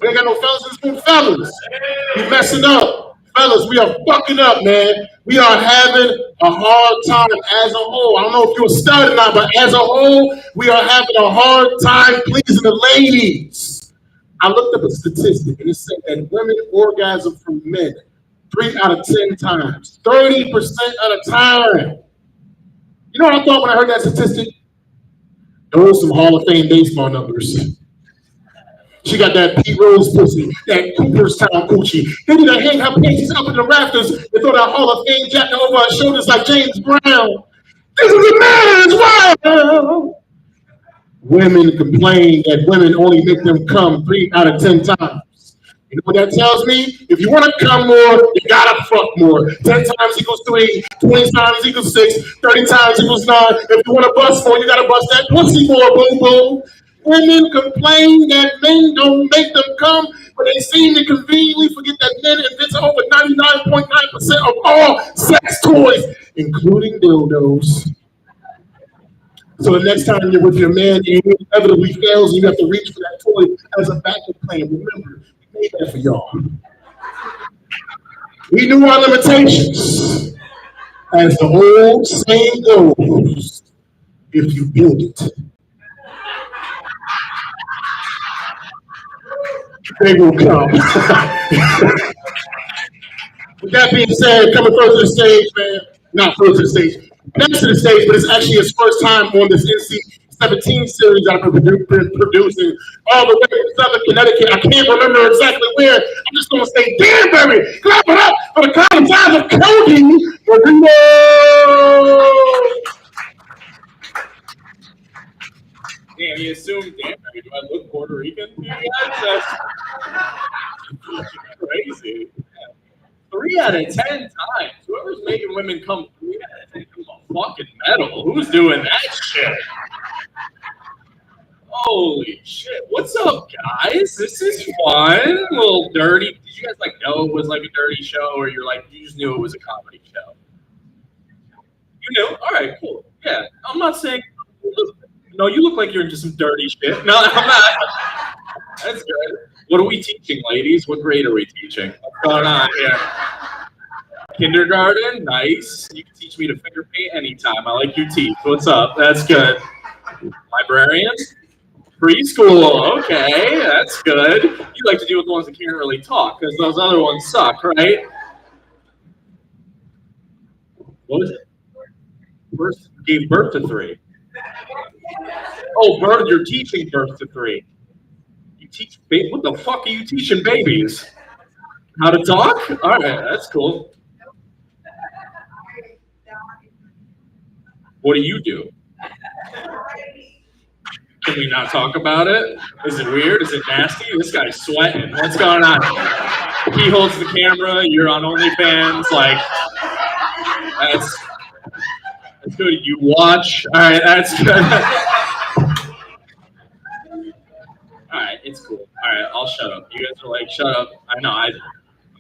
We ain't got no fellas in this room, fellas. We messing up. Fellas, we are fucking up, man. We are having a hard time as a whole. I don't know if you're a stud or not, but as a whole, we are having a hard time pleasing the ladies. I looked up a statistic and it said that women orgasm from men 3 out of 10 times, 30% of the time. You know what I thought when I heard that statistic? Those some Hall of Fame baseball numbers. She got that Pete Rose pussy, that Cooperstown coochie. They need to hang her panties up in the rafters and throw that Hall of Fame jacket over her shoulders like James Brown. This is a man's world. Women complain that women only make them come 3 out of 10 times. You know what that tells me? If you want to come more, you gotta fuck more. 10 times equals 3, 20 times equals 6, 30 times equals 9. If you want to bust more, you gotta bust that pussy more, boom, boom. Women complain that men don't make them come, but they seem to conveniently forget that men invent over 99.9% of all sex toys, including dildos. So the next time you're with your man and he inevitably fails and you have to reach for that toy as a backup plan, remember, we made that for y'all. We knew our limitations. As the old saying goes, if you build it, they will come. With that being said, coming first to the stage, man. Not first to the stage. Next to the stage, but it's actually his first time on this NC17 series that I've been producing all the way from Southern Connecticut. I can't remember exactly where. I'm just going to say Danbury. Clap it up For the count of 5 of Cody, no! Damn, he assumed, damn, do I look Puerto Rican to you guys? That's crazy. Yeah. 3 out of 10 times. Whoever's making women come 3 out of 10 come a fucking medal. Who's doing that shit? Holy shit. What's up, guys? This is fun. A little dirty. Did you guys like know it was like a dirty show, or you're like, you just knew it was a comedy show? You knew? All right, cool. Yeah. I'm not saying, no, you look like you're into some dirty shit. No, I'm not. That's good. What are we teaching, ladies? What grade are we teaching? What's going on here? Kindergarten? Nice. You can teach me to finger paint anytime. I like your teeth. What's up? That's good. Librarians? Preschool. Okay, that's good. You like to deal with the ones that can't really talk, because those other ones suck, right? What was it? First gave birth to 3. Oh, birth, you're teaching birth to 3. You teach, what the fuck are you teaching babies? How to talk? All right, that's cool. What do you do? Can we not talk about it? Is it weird? Is it nasty? This guy's sweating. What's going on? He holds the camera. You're on OnlyFans. Like, that's good. You watch. All right, that's good. All right, it's cool. All right, I'll shut up. You guys are like, shut up. I know. I'm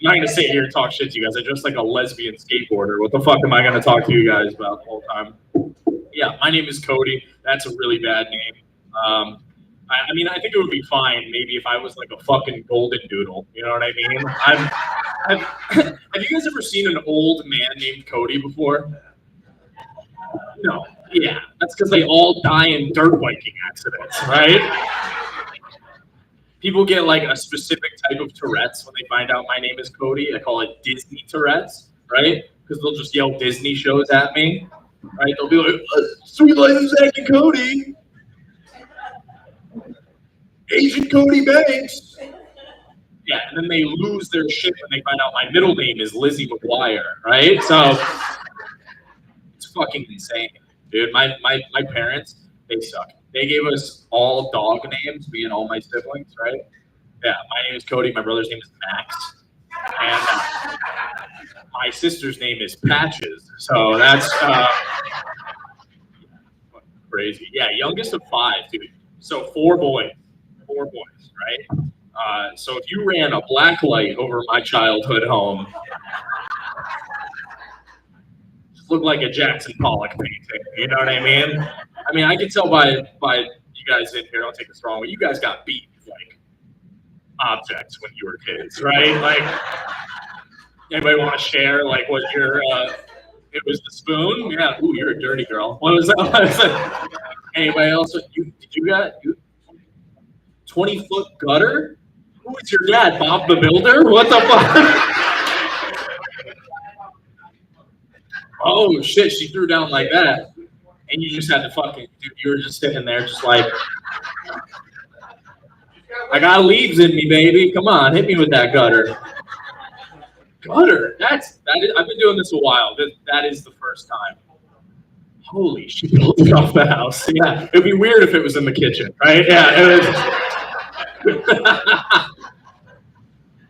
not gonna sit here and talk shit to you guys. I'm just like a lesbian skateboarder. What the fuck am I gonna talk to you guys about the whole time? Yeah, my name is Cody. That's a really bad name. I mean, I think it would be fine maybe if I was like a fucking golden doodle. You know what I mean? Have you guys ever seen an old man named Cody before? No. Yeah, that's because they all die in dirt biking accidents, right? People get like a specific type of Tourette's when they find out my name is Cody. I call it Disney Tourette's, right? Because they'll just yell Disney shows at me, right? They'll be like, "Sweet Life of Zack and Cody, Agent Cody Banks." Yeah, and then they lose their shit when they find out my middle name is Lizzie McGuire, right? So it's fucking insane, dude. My parents, they suck. They gave us all dog names, me and all my siblings, right? Yeah, my name is Cody. My brother's name is Max. And my sister's name is Patches. So that's crazy. Yeah, youngest of 5, dude. So 4 boys, right? So if you ran a black light over my childhood home, just looked like a Jackson Pollock painting. You know what I mean? I mean, I can tell by you guys in here. Don't take this wrong, but you guys got beat like objects when you were kids, right? Like, anybody want to share like what your it was the spoon? Yeah. Ooh, you're a dirty girl. What was that? Anybody else? Did you got 20-foot gutter? Who is your dad? Bob the Builder? What the fuck? Oh shit! She threw down like that. And you just had to fucking, dude, you were just sitting there just like, I got leaves in me, baby. Come on, hit me with that gutter. Gutter? That is, I've been doing this a while. That is the first time. Holy shit, off the house. Yeah, it'd be weird if it was in the kitchen, right? Yeah, it was.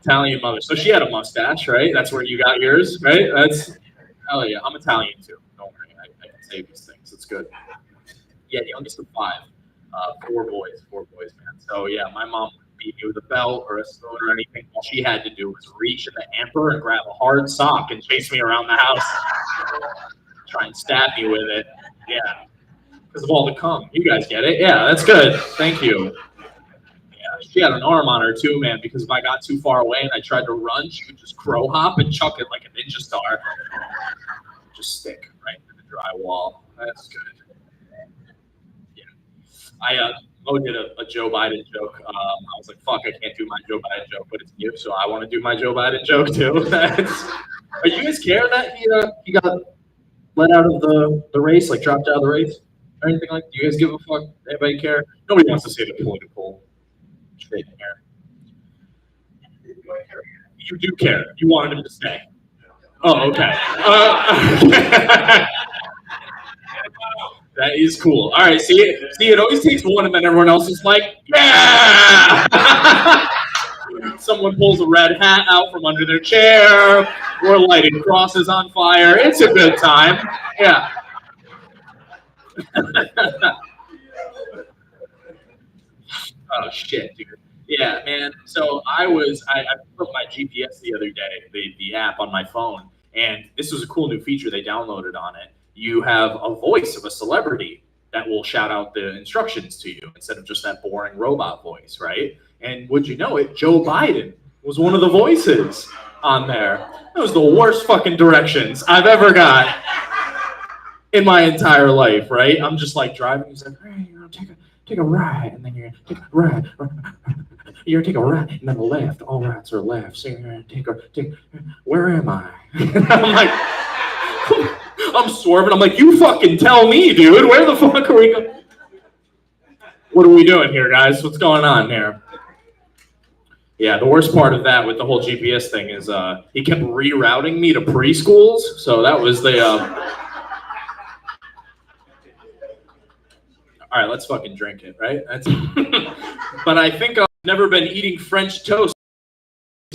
Italian mother. So she had a mustache, right? That's where you got yours, right? That's, hell yeah, I'm Italian too. Don't worry, I can say these things. It's good. Yeah, youngest of 5. 4 boys, man. So yeah, my mom wouldn't beat me with a belt or a spoon or anything. All she had to do was reach in the hamper and grab a hard sock and chase me around the house. Try and stab me with it. Yeah, because of all the cum. You guys get it? Yeah, that's good. Thank you. Yeah, she had an arm on her too, man, because if I got too far away and I tried to run, she would just crow hop and chuck it like a ninja star. Just stick right into the drywall. That's good. Yeah. Mo did a Joe Biden joke. I was like, fuck, I can't do my Joe Biden joke, but it's you, so I want to do my Joe Biden joke too. Are you guys care that he got let out of the race, like dropped out of the race? Or anything like that? Do you guys give a fuck? Anybody care? Nobody wants to say the political shit here. You do care. You wanted him to stay. Oh, okay. That is cool. All right, see, it always takes one, and then everyone else is like, yeah! Someone pulls a red hat out from under their chair, or lighting crosses on fire. It's a good time. Yeah. Oh shit, dude. Yeah, man. So I put my GPS the other day, the app on my phone, and this was a cool new feature they downloaded on it. You have a voice of a celebrity that will shout out the instructions to you instead of just that boring robot voice, right? And would you know it, Joe Biden was one of the voices on there. That was the worst fucking directions I've ever got in my entire life, right? I'm just like driving, he's like, hey, you know, take a right, and then you're gonna take a right. You're gonna take a right, and then a left. All rights are left. So you're gonna take. Where am I? I'm like, I'm swerving. I'm like, you fucking tell me, dude. Where the fuck are we going? What are we doing here, guys? What's going on here? Yeah, the worst part of that with the whole GPS thing is he kept rerouting me to preschools. So that was the. All right, let's fucking drink it, right? That's but I think I've never been eating French toast.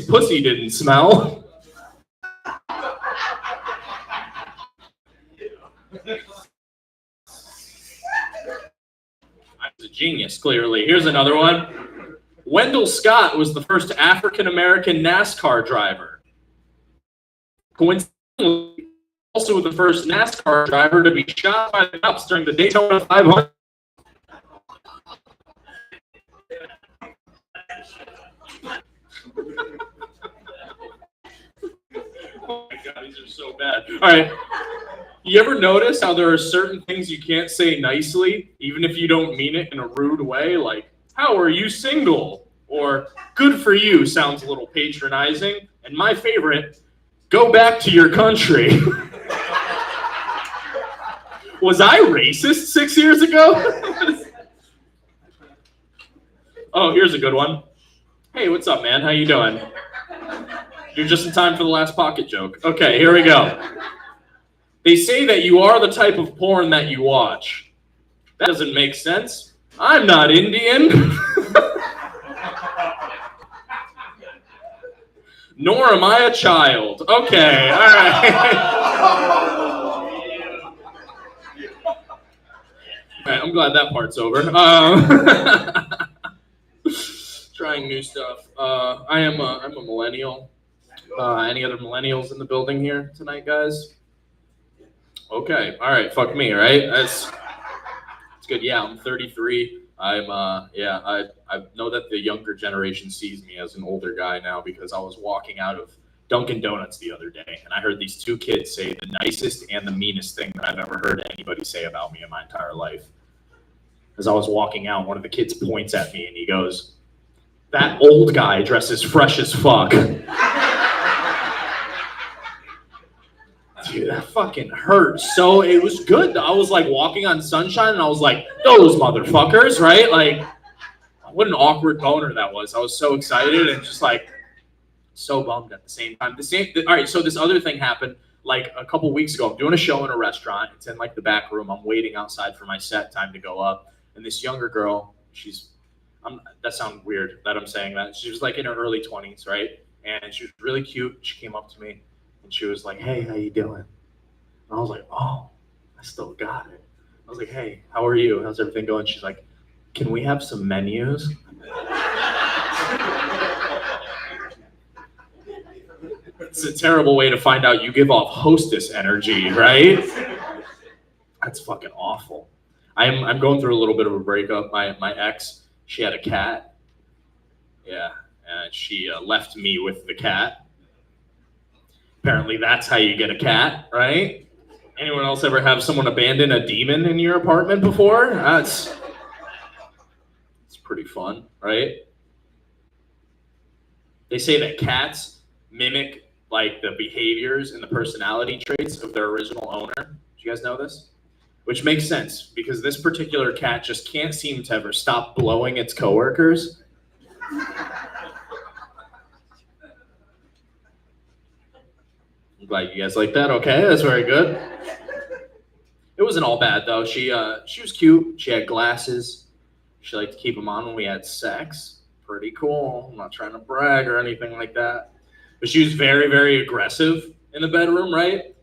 Pussy didn't smell. I was a genius, clearly. Here's another one. Wendell Scott was the first African-American NASCAR driver. Coincidentally, also the first NASCAR driver to be shot by the cops during the Daytona 500. Oh my god, these are so bad. All right. You ever notice how there are certain things you can't say nicely, even if you don't mean it in a rude way? Like, how are you single? Or, good for you sounds a little patronizing. And my favorite, go back to your country. Was I racist 6 years ago? Oh, here's a good one. Hey, what's up, man? How you doing? You're just in time for the last pocket joke. Okay, here we go. They say that you are the type of porn that you watch. That doesn't make sense. I'm not Indian. Nor am I a child. Okay, all right. All right, I'm glad that part's over. Trying new stuff. I'm a millennial. Any other millennials in the building here tonight, guys? Okay, all right, fuck me, right? That's good. Yeah, I'm 33. I know that the younger generation sees me as an older guy now because I was walking out of Dunkin' Donuts the other day and I heard these two kids say the nicest and the meanest thing that I've ever heard anybody say about me in my entire life. As I was walking out, one of the kids points at me and he goes, "That old guy dresses fresh as fuck." Dude, that fucking hurt. So it was good. I was like walking on sunshine and I was like, those motherfuckers, right? Like, what an awkward boner that was. I was so excited and just like so bummed at the same time. All right, so this other thing happened like a couple weeks ago. I'm doing a show in a restaurant. It's in like the back room. I'm waiting outside for my set time to go up. And this younger girl, that sounds weird that I'm saying that. She was like in her early 20s, right? And she was really cute. She came up to me. And she was like, "Hey, how you doing?" And I was like, "Oh, I still got it." I was like, "Hey, how are you? How's everything going?" She's like, "Can we have some menus?" It's a terrible way to find out you give off hostess energy, right? That's fucking awful. I'm going through a little bit of a breakup. My ex, she had a cat. Yeah, and she left me with the cat. Apparently that's how you get a cat, right? Anyone else ever have someone abandon a demon in your apartment before? It's pretty fun, right? They say that cats mimic like the behaviors and the personality traits of their original owner. Do you guys know this? Which makes sense because this particular cat just can't seem to ever stop blowing its coworkers. I'm glad you guys like that. Okay, that's very good. It wasn't all bad though. She was cute. She had glasses. She liked to keep them on when we had sex. Pretty cool. I'm not trying to brag or anything like that. But she was very, very aggressive in the bedroom, right?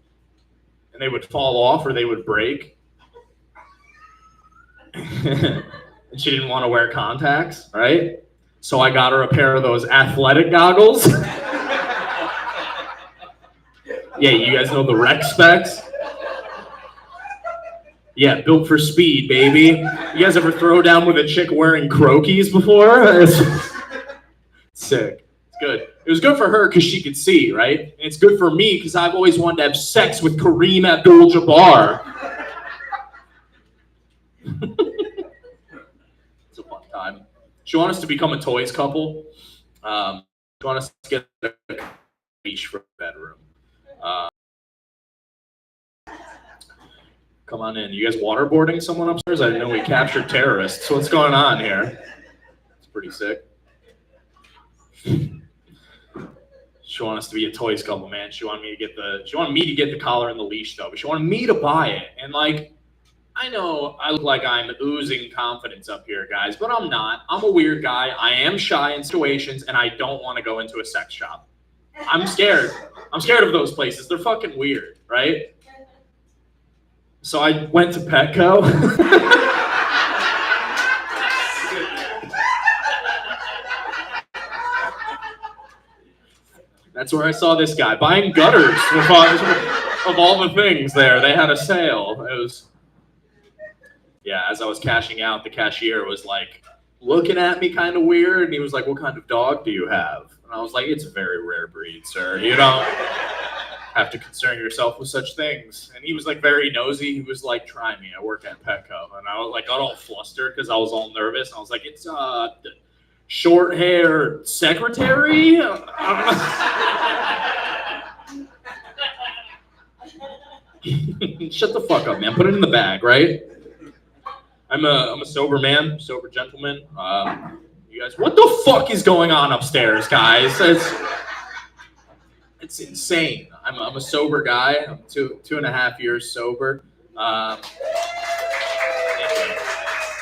And they would fall off or they would break. And she didn't want to wear contacts, right? So I got her a pair of those athletic goggles. Yeah, you guys know the rec specs? Yeah, built for speed, baby. You guys ever throw down with a chick wearing Croakies before? It's sick. It's good. It was good for her because she could see, right? And it's good for me because I've always wanted to have sex with Kareem Abdul-Jabbar. It's a fun time. She wants us to become a toys couple. She wants us to get a leash for the bedroom. Come on in. You guys waterboarding someone upstairs? I didn't know we captured terrorists. What's going on here? It's pretty sick. She wanted us to be a toys couple, man. She wanted me to get the collar and the leash though, but she wanted me to buy it. And like, I know I look like I'm oozing confidence up here, guys, but I'm not. I'm a weird guy. I am shy in situations, and I don't want to go into a sex shop. I'm scared. I'm scared of those places. They're fucking weird, right? So I went to Petco. That's where I saw this guy buying gutters of all the things there. They had a sale. It was, yeah, as I was cashing out, the cashier was like looking at me kind of weird. And he was like, "What kind of dog do you have?" And I was like, "It's a very rare breed, sir. You don't have to concern yourself with such things." And he was like very nosy. He was like, "Try me. I work at Petco." And I was like, got all flustered because I was all nervous. I was like, "It's short hair secretary." Shut the fuck up, man. Put it in the bag, right? I'm a sober man, sober gentleman. You guys, what the fuck is going on upstairs, guys? It's insane. I'm a sober guy. I'm 2.5 years sober.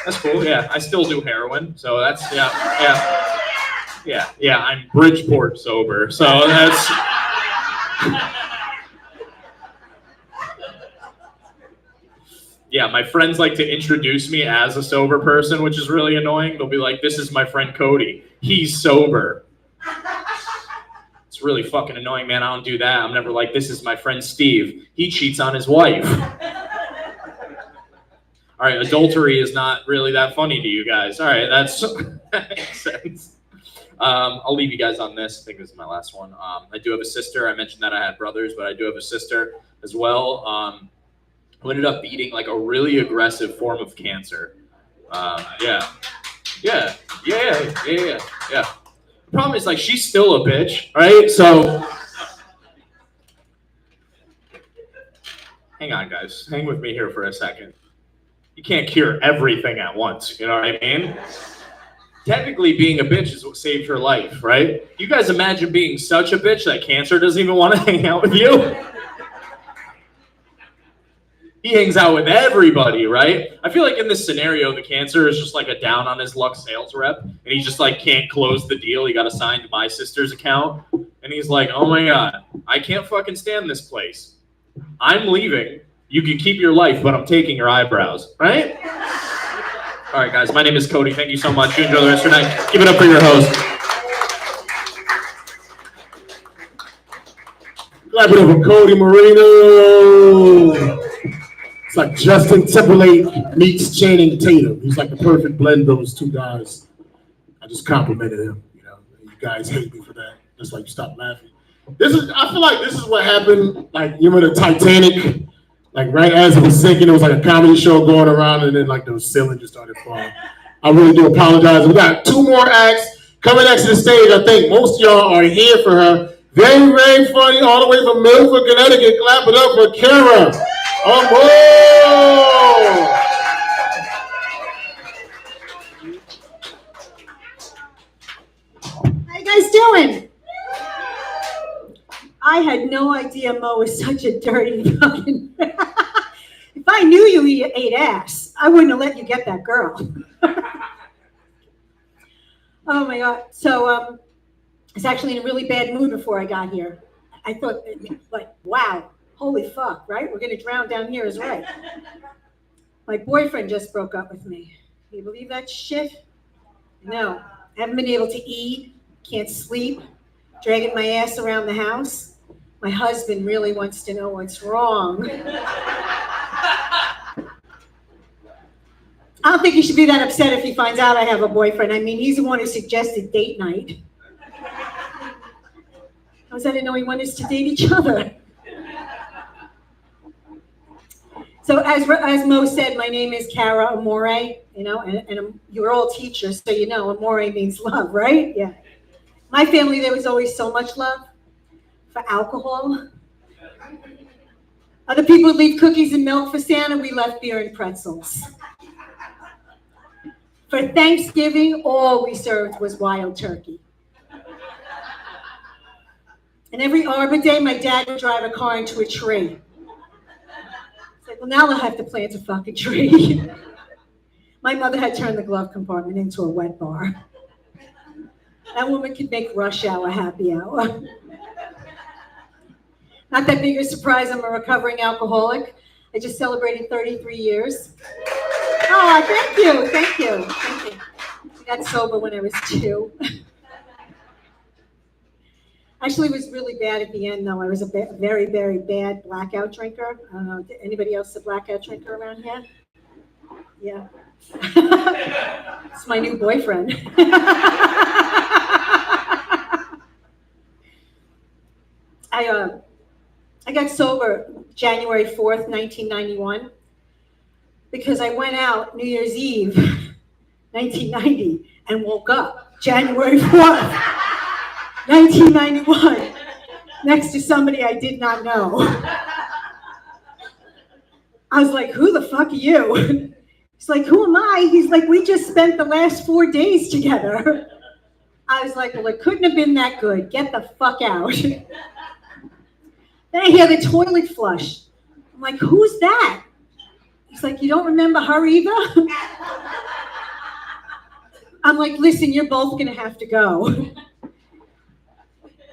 That's cool. Yeah, I still do heroin, so that's yeah. I'm Bridgeport sober, so that's. Yeah, my friends like to introduce me as a sober person, which is really annoying. They'll be like, "This is my friend Cody. He's sober." It's really fucking annoying, man. I don't do that. I'm never like, "This is my friend Steve. He cheats on his wife." All right, adultery is not really that funny to you guys. All right, that makes sense. I'll leave you guys on this. I think this is my last one. I do have a sister. I mentioned that I had brothers, but I do have a sister as well. Who ended up beating like a really aggressive form of cancer. Yeah. The problem is like she's still a bitch, right? So hang on, guys. Hang with me here for a second. You can't cure everything at once, you know what I mean? Technically, being a bitch is what saved her life, right? You guys imagine being such a bitch that cancer doesn't even want to hang out with you? He hangs out with everybody, right? I feel like in this scenario, the cancer is just like a down on his luck sales rep, and he just like can't close the deal. He got assigned to my sister's account, and he's like, "Oh my God, I can't fucking stand this place. I'm leaving. You can keep your life, but I'm taking your eyebrows," right? All right, guys, my name is Cody. Thank you so much. You enjoy the rest of your night. Give it up for your host. Clap it up for Cody Marino. It's like Justin Timberlake meets Channing Tatum. He's like the perfect blend of those two guys. I just complimented him. You know, you guys hate me for that. Just like you stop laughing. I feel like this is what happened. Like you remember the Titanic? Like right as it was sinking, it was like a comedy show going around, and then like the ceiling just started falling. I really do apologize. We got 2 more acts coming next to the stage. I think most of y'all are here for her. Very, very funny, all the way from Milford, Connecticut. Clap it up for Kara. On board! How you guys doing? I had no idea Mo was such a dirty fucking. If I knew you ate ass, I wouldn't have let you get that girl. Oh my God. So I was actually in a really bad mood before I got here. I thought, like, wow, holy fuck, right? We're going to drown down here is right. My boyfriend just broke up with me. Can you believe that shit? No. I haven't been able to eat, can't sleep, dragging my ass around the house. My husband really wants to know what's wrong. I don't think he should be that upset if he finds out I have a boyfriend. I mean, he's the one who suggested date night. I didn't know he wanted us to date each other. So as Mo said, my name is Cara Amore, and you're all teachers, so you know amore means love, right? Yeah. My family, there was always so much love for alcohol. Other people would leave cookies and milk for Santa. We left beer and pretzels. For Thanksgiving, all we served was wild turkey. And every Arbor Day, my dad would drive a car into a tree. It's like, well, now I'll have to plant a fucking tree. My mother had turned the glove compartment into a wet bar. That woman could make rush hour happy hour. Not that big a surprise, I'm a recovering alcoholic. I just celebrated 33 years. Oh, thank you, thank you, thank you. I got sober when I was 2. Actually, it was really bad at the end, though. I was a very, very bad blackout drinker. I don't know, anybody else a blackout drinker around here? Yeah. It's my new boyfriend. I got sober January 4th, 1991, because I went out New Year's Eve, 1990, and woke up January 4th, 1991, next to somebody I did not know. I was like, who the fuck are you? He's like, who am I? He's like, we just spent the last 4 days together. I was like, well, it couldn't have been that good. Get the fuck out. Then I hear the toilet flush. I'm like, who's that? He's like, you don't remember her either? I'm like, listen, you're both gonna have to go.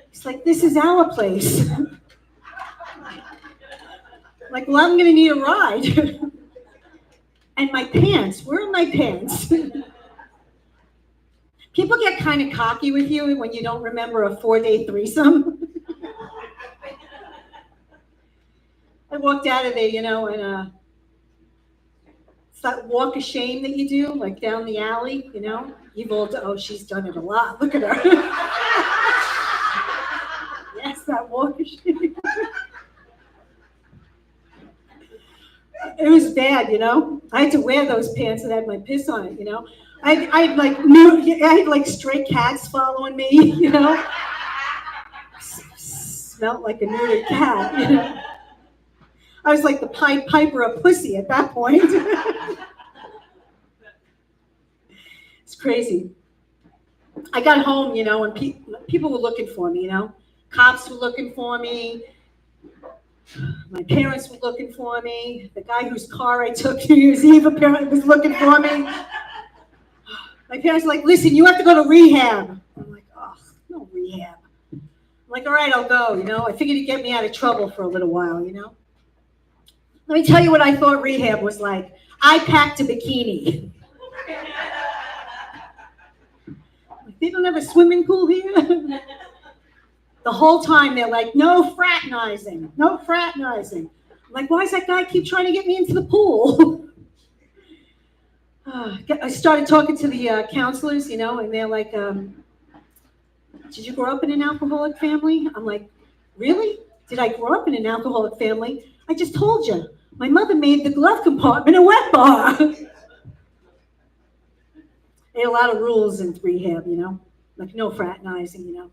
He's like, this is our place. I'm like, well, I'm gonna need a ride. And my pants, where are my pants? People get kind of cocky with you when you don't remember a 4-day threesome. I walked out of there, and it's that walk of shame that you do, like down the alley, You've all done, oh, she's done it a lot. Look at her. Yes, that walk of shame. It was bad, I had to wear those pants that had my piss on it, I had like stray cats following me, Smelled like a neutered cat, I was like the Pied Piper of pussy at that point. It's crazy. I got home, and people were looking for me, Cops were looking for me. My parents were looking for me. The guy whose car I took New Year's Eve apparently was looking for me. My parents were like, listen, you have to go to rehab. I'm like, oh, no rehab. I'm like, all right, I'll go, I figured it'd get me out of trouble for a little while, Let me tell you what I thought rehab was like. I packed a bikini. They don't have a swimming pool here? The whole time they're like, no fraternizing, no fraternizing. I'm like, why does that guy keep trying to get me into the pool? I started talking to the counselors, and they're like, did you grow up in an alcoholic family? I'm like, really? Did I grow up in an alcoholic family? I just told you. My mother made the glove compartment a wet bar. They had a lot of rules in rehab, like no fraternizing,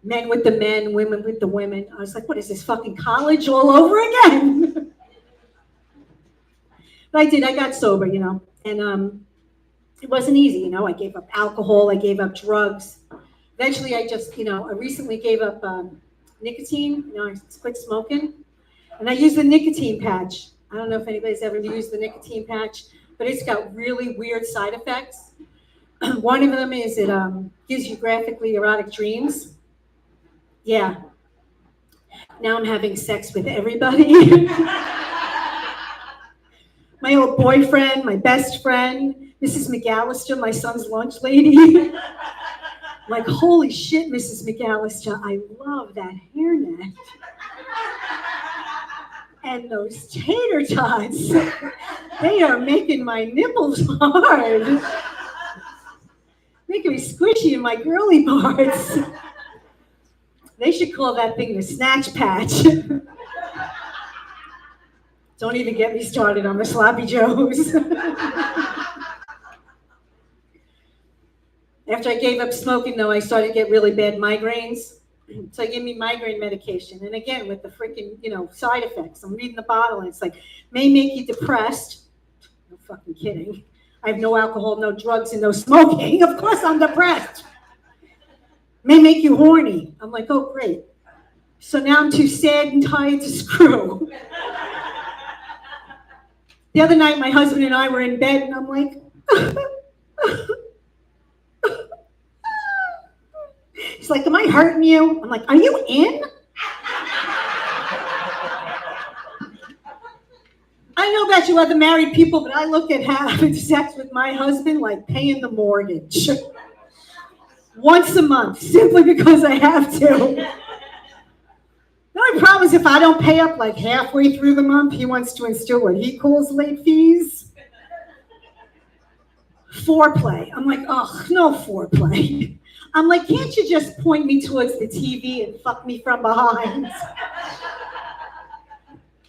Men with the men, women with the women. I was like, what is this, fucking college all over again? But I did, I got sober, and it wasn't easy, I gave up alcohol, I gave up drugs. Eventually I just, I recently gave up nicotine. I quit smoking. And I use the nicotine patch. I don't know if anybody's ever used the nicotine patch, but it's got really weird side effects. One of them is it gives you graphically erotic dreams. Yeah. Now I'm having sex with everybody. My old boyfriend, my best friend, Mrs. McAllister, my son's lunch lady. Like, holy shit, Mrs. McAllister, I love that hairnet. And those tater tots, they are making my nipples hard. Making me squishy in my girly parts. They should call that thing the snatch patch. Don't even get me started on the sloppy joes. After I gave up smoking, though, I started to get really bad migraines. So I gave me migraine medication. And again, with the freaking, side effects. I'm reading the bottle and it's like, may make you depressed. No fucking kidding. I have no alcohol, no drugs, and no smoking. Of course I'm depressed. May make you horny. I'm like, oh, great. So now I'm too sad and tired to screw. The other night, my husband and I were in bed, and I'm like, he's like, am I hurting you? I'm like, are you in? I know about you other married people, but I look at having sex with my husband like paying the mortgage. Once a month, simply because I have to. The only problem is if I don't pay up like halfway through the month, he wants to instill what he calls late fees. Foreplay. I'm like, oh, no foreplay. I'm like, can't you just point me towards the TV and fuck me from behind?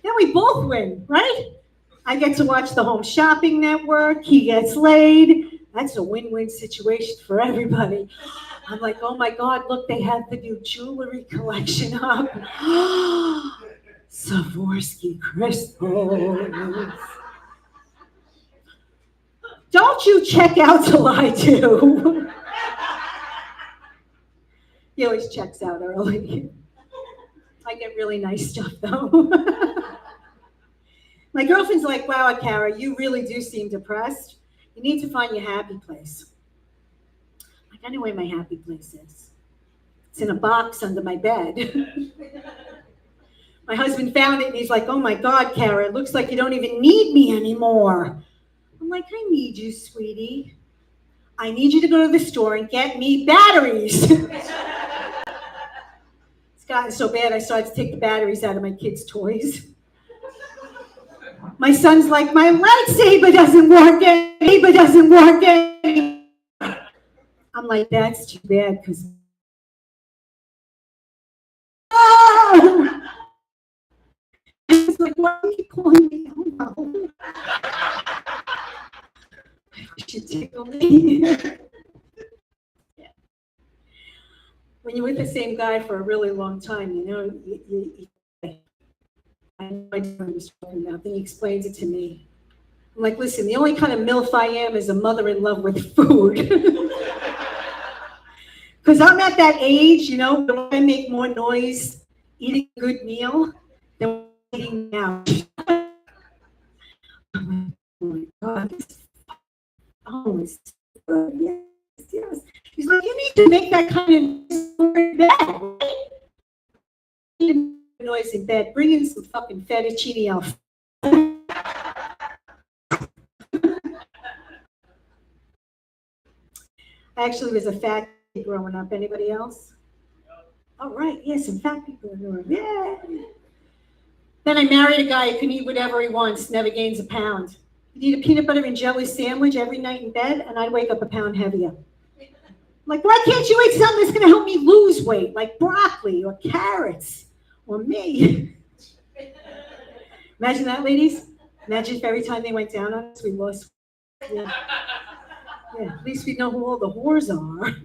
Then we both win, right? I get to watch the Home Shopping Network. He gets laid. That's a win-win situation for everybody. I'm like, oh my God, look, they have the new jewelry collection up. Swarovski crystals. Don't you check out till I do. He always checks out early. I get really nice stuff though. My girlfriend's like, wow, Kara, you really do seem depressed. You need to find your happy place. Like, I know where my happy place is. It's in a box under my bed. My husband found it and he's like, oh my God, Kara, it looks like you don't even need me anymore. I'm like, I need you, sweetie. I need you to go to the store and get me batteries. It's gotten so bad I started to take the batteries out of my kids' toys. My son's like, my lightsaber doesn't work anymore. I'm like, that's too bad, because He's like, why are you calling me Elmo? You should tickle me. Yeah. When you're with the same guy for a really long time, I know I don't understand that. Then he explains it to me. I'm like, listen, the only kind of MILF I am is a mother in love with food. Because I'm at that age, where I make more noise eating a good meal than eating now. Oh my God. Oh, it's good. Yes. He's like, you need to make that kind of noise in bed. You need noise in bed. Bring in some fucking fettuccine alfredo. I actually was a fat kid growing up. Anybody else? All right, yeah, some fat people in the room. Yeah. Then I married a guy who can eat whatever he wants, never gains a pound. He'd eat a peanut butter and jelly sandwich every night in bed, and I'd wake up a pound heavier. I'm like, why can't you eat something that's going to help me lose weight, like broccoli or carrots or me? Imagine that, ladies. Imagine if every time they went down on us, we lost weight. Yeah. Yeah, at least we know who all the whores are.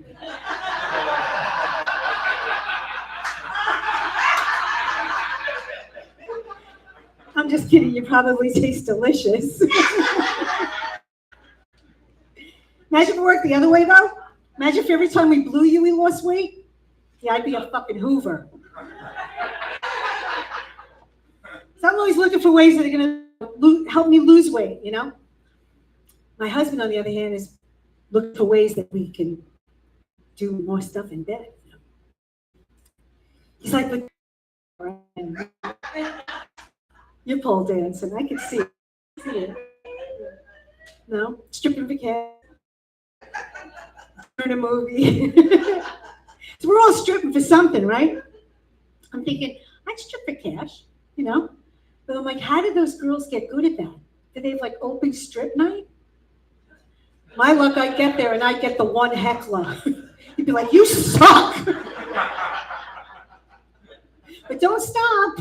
I'm just kidding, you probably taste delicious. Imagine if it worked the other way, though. Imagine if every time we blew you, we lost weight. Yeah, I'd be a fucking Hoover. always looking for ways that are going to help me lose weight, you know? My husband, on the other hand, is looking for ways that we can do more stuff in bed. You know? He's like, but you're pole dancing. I can see it. No, stripping for cash. In a movie. So we're all stripping for something, right? I'm thinking, I'd strip for cash, you know? But I'm like, how did those girls get good at that? Did they have like open strip night? My luck, I'd get there and I'd get the one heckler. He'd be like, you suck. But don't stop.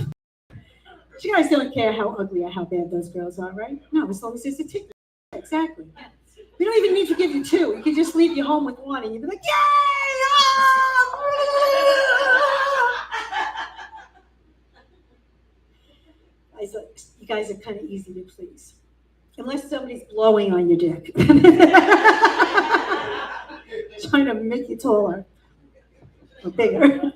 You guys don't care how ugly or how bad those girls are, right? No, as long as there's a ticket. Exactly. We don't even need to give you two. You can just leave you home with one and you'd be like, yay! You guys are kind of easy to please. Unless somebody's blowing on your dick. Trying to make you taller or bigger.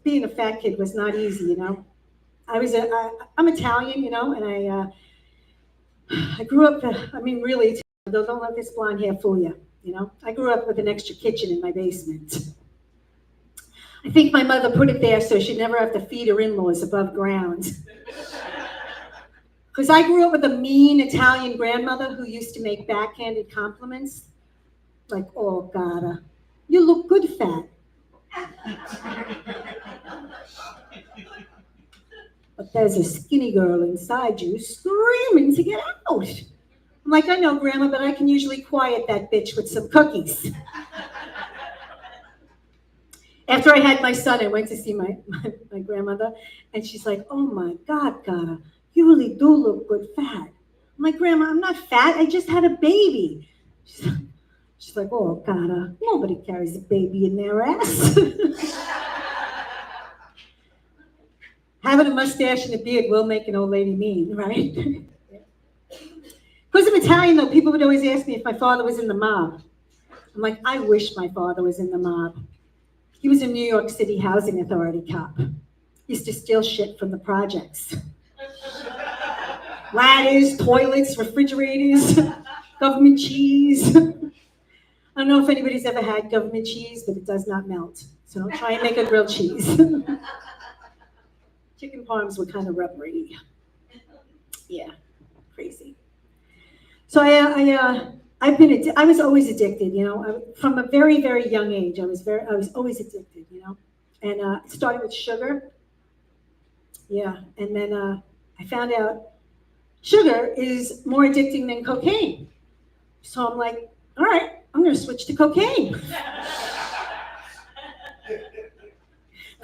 Being a fat kid was not easy, you know. I'm Italian, you know, and I grew up, really, don't let this blonde hair fool you, you know. I grew up with an extra kitchen in my basement. I think my mother put it there so she'd never have to feed her in-laws above ground. Because I grew up with a mean Italian grandmother who used to make backhanded compliments. Like, oh, God, you look good fat. But there's a skinny girl inside you screaming to get out. I'm like, I know, Grandma, but I can usually quiet that bitch with some cookies. After I had my son, I went to see my grandmother, and she's like, oh my God, Gata, you really do look good fat. I'm like, Grandma, I'm not fat, I just had a baby. She's like, oh, Gata, nobody carries a baby in their ass. Having a mustache and a beard will make an old lady mean, right? Because I'm Italian, though, people would always ask me if my father was in the mob. I'm like, I wish my father was in the mob. He was a New York City Housing Authority cop. He used to steal shit from the projects. Ladders, toilets, refrigerators, government cheese. I don't know if anybody's ever had government cheese, but it does not melt. So don't try and make a grilled cheese. Chicken parms were kind of rubbery. Yeah, crazy. So I was always addicted, you know. From a very, very young age, I was always addicted, you know. And it started with sugar. Yeah, and then I found out sugar is more addicting than cocaine. So I'm like, all right, I'm going to switch to cocaine.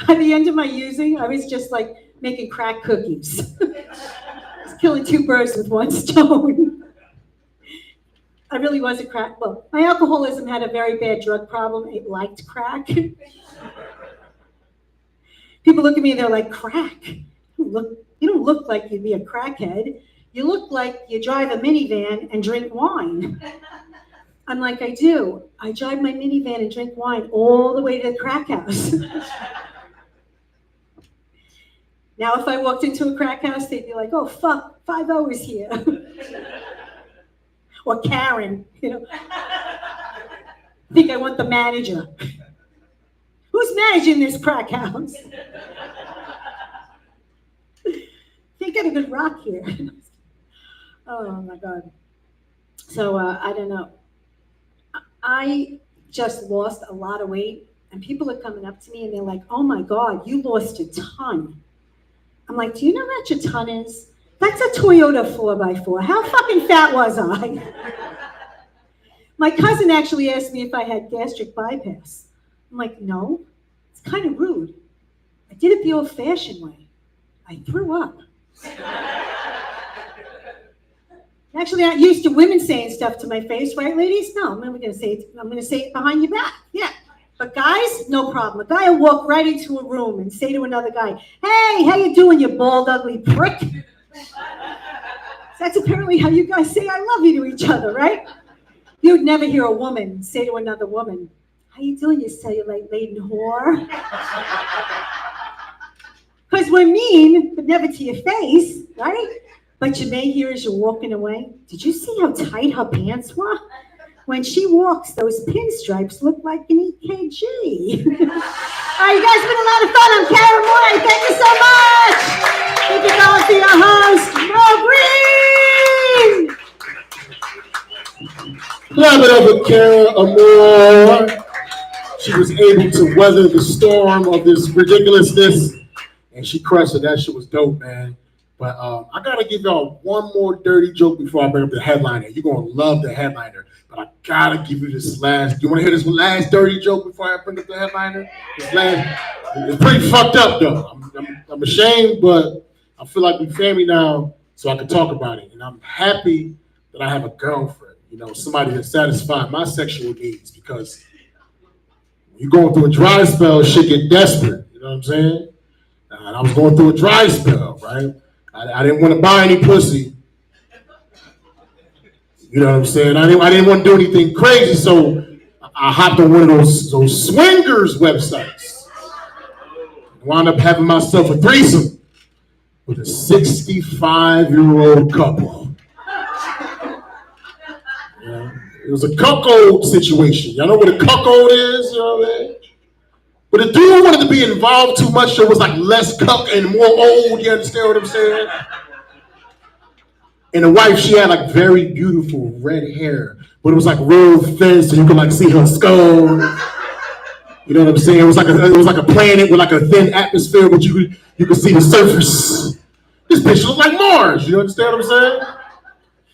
By the end of my using, I was just like making crack cookies. I was killing two birds with one stone. I really was a crack. Well, my alcoholism had a very bad drug problem. It liked crack. People look at me and they're like, crack? You don't look like you'd be a crackhead. You look like you drive a minivan and drink wine. I'm like, I do. I drive my minivan and drink wine all the way to the crack house. Now, if I walked into a crack house, they'd be like, oh, fuck, 5-0 is here. Or Karen, you know. I think I want the manager. Who's managing this crack house? They got a good rock here. Oh my God. So I don't know. I just lost a lot of weight, and people are coming up to me and they're like, oh my God, you lost a ton. I'm like, do you know how much a ton is? That's a Toyota 4x4. How fucking fat was I? My cousin actually asked me if I had gastric bypass. I'm like, no, it's kind of rude. I did it the old-fashioned way. I threw up. Actually, not used to women saying stuff to my face, right, ladies? No, I'm going to say it behind your back. Yeah. But guys, no problem. A guy will walk right into a room and say to another guy, hey, how you doing, you bald, ugly prick? That's apparently how you guys say I love you to each other, right? You'd never hear a woman say to another woman, How you doing, you cellulite-laden whore? Because we're mean, but never to your face, right? But you may hear as you're walking away, did you see how tight her pants were? When she walks, those pinstripes look like an EKG. All right, you guys, it's been a lot of fun. I'm Karen Moore. Thank you so much. Keep it going for your host, Mo Green. Clap it up for Kara Amore. She was able to weather the storm of this ridiculousness, and she crushed it. That shit was dope, man. But I gotta give y'all one more dirty joke before I bring up the headliner. You're gonna love the headliner, but I gotta give you this last. You wanna hear this last dirty joke before I bring up the headliner? This last, it's pretty fucked up though. I'm ashamed, but I feel like we family now, so I can talk about it. And I'm happy that I have a girlfriend. You know, somebody that satisfies my sexual needs, because when you're going through a dry spell, shit get desperate. You know what I'm saying? And I was going through a dry spell, right? I didn't want to buy any pussy. You know what I'm saying? I didn't want to do anything crazy, so I hopped on one of those swingers websites. I wound up having myself a threesome with a 65-year-old couple. Yeah. It was a cuckold situation. Y'all know what a cuckold is? You know what I mean? But the dude wanted to be involved too much, so it was like less cuck and more old, you understand what I'm saying? And the wife, she had like very beautiful red hair, but it was like real thin, so you could like see her skull. You know what I'm saying? It was like a planet with like a thin atmosphere, but you could see the surface. This bitch looked like Mars, you understand what I'm saying?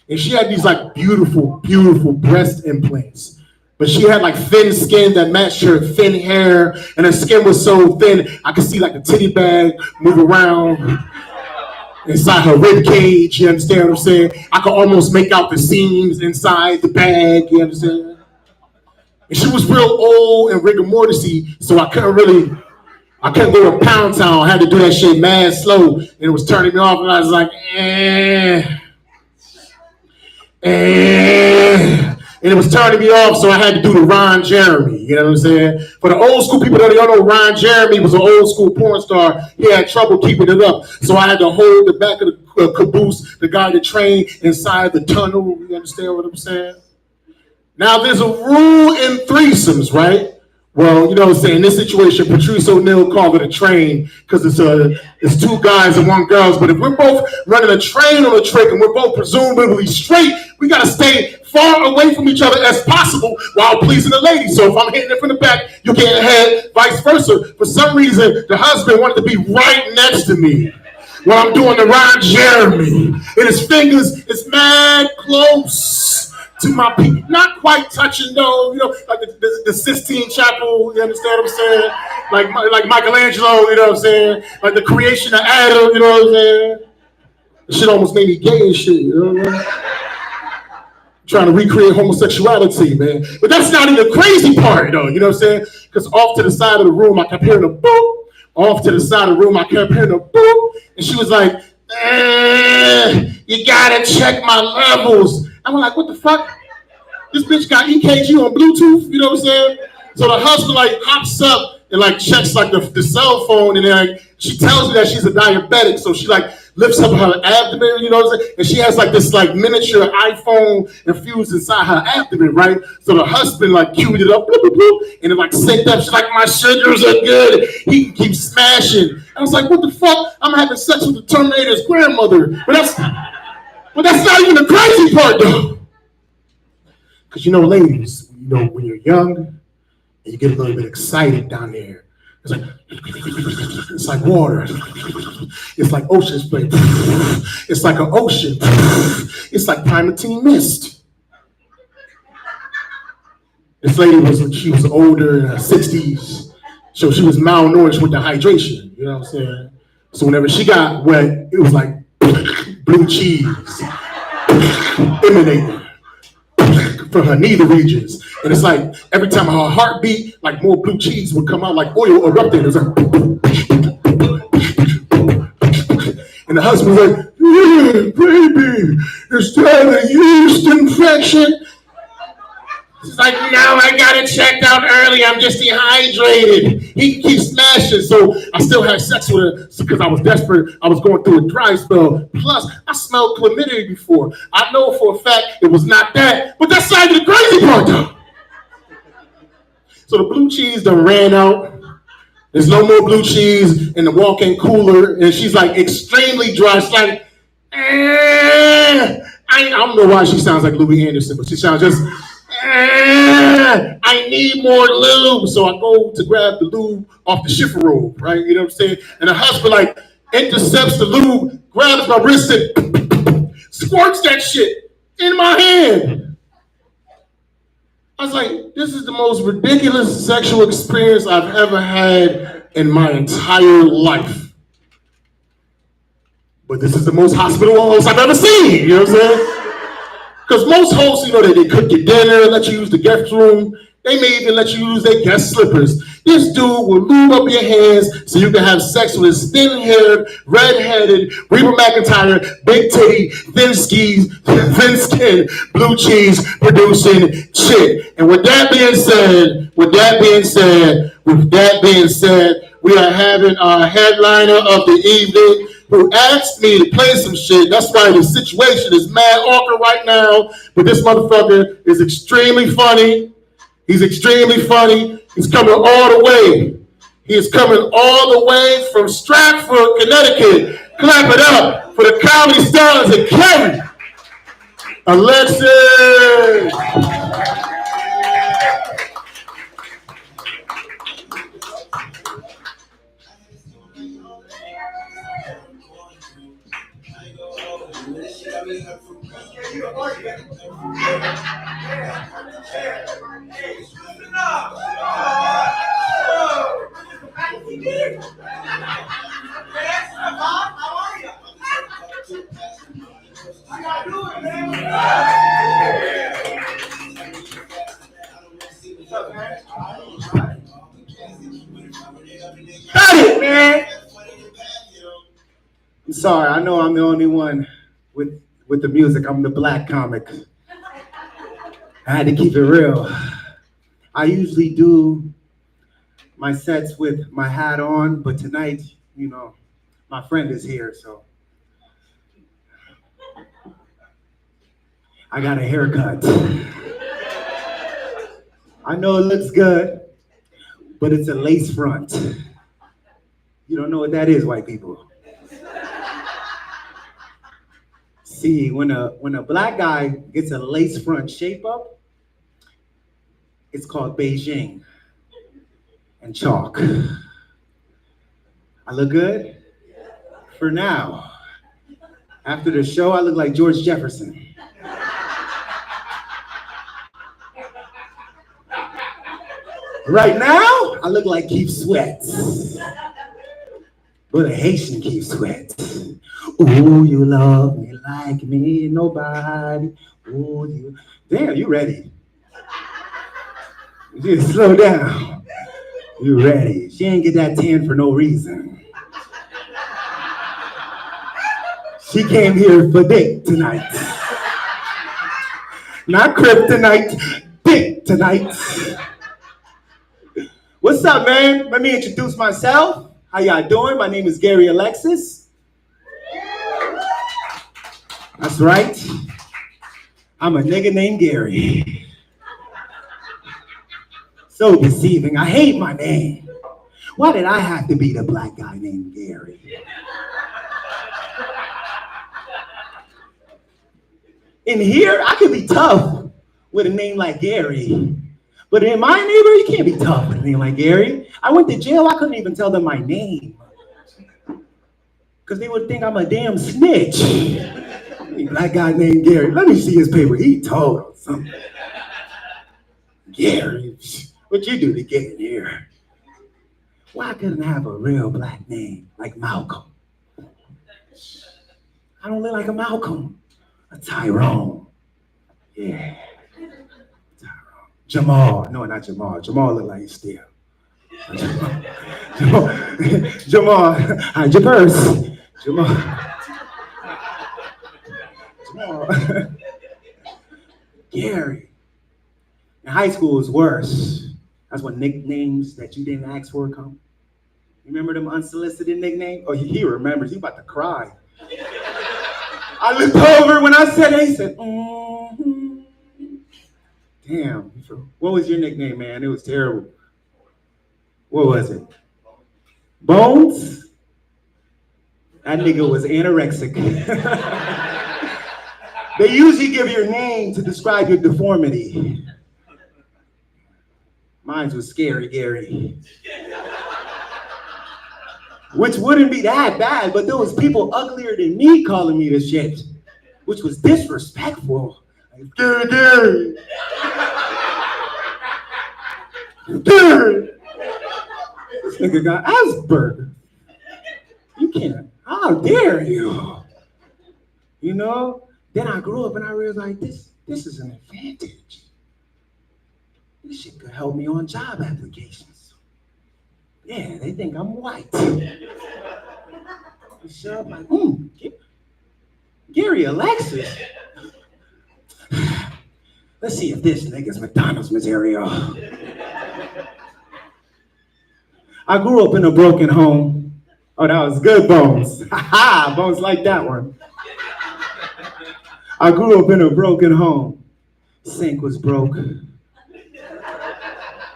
And she had these like beautiful, beautiful breast implants. But she had like thin skin that matched her thin hair, and her skin was so thin, I could see like a titty bag move around inside her rib cage, you understand what I'm saying? I could almost make out the seams inside the bag, you understand? And she was real old and rigor mortis-y, so I couldn't go to Pound Town. I had to do that shit mad slow, and it was turning me off, and I was like, and it was turning me off, so I had to do the Ron Jeremy, you know what I'm saying? For the old school people that don't know, Ron Jeremy was an old school porn star. He had trouble keeping it up, so I had to hold the back of the caboose, the guy that trained inside the tunnel, you understand what I'm saying? Now, there's a rule in threesomes, right? Well, you know what I'm saying, in this situation, Patrice O'Neal called it a train because it's two guys and one girl. But if we're both running a train on a trick and we're both presumably straight, we got to stay far away from each other as possible while pleasing the lady. So if I'm hitting it from the back, you get ahead, vice versa. For some reason, the husband wanted to be right next to me while I'm doing the Ron Jeremy. And his fingers is mad close to my peak, not quite touching though, you know, like the Sistine Chapel, you understand what I'm saying? Like Michelangelo, you know what I'm saying? Like the creation of Adam, you know what I'm saying? The shit almost made me gay and shit, you know what I mean? Trying to recreate homosexuality, man. But that's not even the crazy part though, you know what I'm saying? Because off to the side of the room, I kept hearing a boop. Off to the side of the room, I kept hearing a boop. And she was like, you gotta check my levels. I'm like, what the fuck? This bitch got EKG on Bluetooth, you know what I'm saying? So the husband like hops up and like checks like the cell phone, and then like she tells me that she's a diabetic, so she like lifts up her abdomen, you know what I'm saying? And she has like this like miniature iPhone infused inside her abdomen, right? So the husband like queued it up, bloop, bloop, bloop, and it like synced up. She's like, my sugars are good. He can keep smashing. I was like, what the fuck? I'm having sex with the Terminator's grandmother. But that's not even the crazy part though. Because you know, ladies, you know, when you're young and you get a little bit excited down there, it's like water. It's like ocean spray. It's like an ocean. It's like Primatine mist. This lady she was older in her 60s, so she was malnourished with the hydration. You know what I'm saying? So whenever she got wet, it was like blue cheese emanating from her nether regions. And it's like every time her heart beat, like more blue cheese would come out, like oil erupting. It was like, and the husband was like, yeah, baby, is that a yeast infection? She's like, no, I got it checked out early. I'm just dehydrated. He keeps smashing. So I still had sex with her because I was desperate. I was going through a dry spell. Plus, I smelled chlamydia before. I know for a fact it was not that. But that's not the crazy part, though. So the blue cheese done ran out. There's no more blue cheese in the walk-in cooler. And she's like extremely dry. She's like, I don't know why she sounds like Louis Anderson, but she sounds just, I need more lube. So I go to grab the lube off the shiffer robe, right? You know what I'm saying? And the husband like intercepts the lube, grabs my wrist and squirts that shit in my hand. I was like, this is the most ridiculous sexual experience I've ever had in my entire life. But this is the most hospital host I've ever seen, you know what I'm saying? Because most hosts, you know, they cook your dinner, let you use the guest room. They may even let you use their guest slippers. This dude will lube up your hands so you can have sex with his thin-haired, red-headed, Reba McEntire, big titty, thin skis, thin skin, blue cheese producing chick. And with that being said, we are having our headliner of the evening who asked me to play some shit. That's why the situation is mad awkward right now. But this motherfucker is extremely funny. He's extremely funny. He's coming all the way. He is coming all the way from Stratford, Connecticut. Clap it up for the comedy stars and Kerry. Alexis. I'm sorry, I know I'm the only one with the music. I'm the black comic. I had to keep it real. I usually do my sets with my hat on, but tonight, you know, my friend is here, so I got a haircut. I know it looks good, but it's a lace front. You don't know what that is, white people. See, when a black guy gets a lace front shape up, it's called Beijing and chalk. I look good? For now. After the show, I look like George Jefferson. Right now, I look like Keith Sweat. But a Haitian Keith Sweat. Ooh, you love me like me, nobody. Ooh, you. Damn, you ready. Just slow down. You ready. She ain't get that 10 for no reason. She came here for dick tonight. Not kryptonite, dick tonight. What's up, man? Let me introduce myself. How y'all doing? My name is Gary Alexis. That's right. I'm a nigga named Gary. So deceiving. I hate my name. Why did I have to be the black guy named Gary? In here, I could be tough with a name like Gary. But in my neighborhood, you can't be tough with a name like Gary. I went to jail, I couldn't even tell them my name. Because they would think I'm a damn snitch. Black guy named Gary. Let me see his paper. He told him something. Gary, what you do to get in here? Why couldn't I have a real black name like Malcolm? I don't look like a Malcolm. A Tyrone. Yeah. Tyrone. Jamal. No, not Jamal. Jamal look like he's still. Jamal, hide your purse. Jamal. Gary. In high school, it was worse. That's when nicknames that you didn't ask for come. You remember them unsolicited nicknames? Oh, he remembers. He about to cry. I looked over when I said it. He said, mm-hmm. Damn. What was your nickname, man? It was terrible. What was it? Bones? That nigga was anorexic. They usually give your name to describe your deformity. Mine was Scary Gary. Which wouldn't be that bad, but there was people uglier than me calling me this shit, which was disrespectful. Like, Gary Gary. Gary. This nigga got Asperger's. You can't. How dare you? You know? Then I grew up and I realized this is an advantage. This shit could help me on job applications. Yeah, they think I'm white. You show up like, Gary Alexis. Let's see if this nigga's McDonald's material. I grew up in a broken home. Oh, that was good, Bones. Ha Bones like that one. I grew up in a broken home. Sink was broke.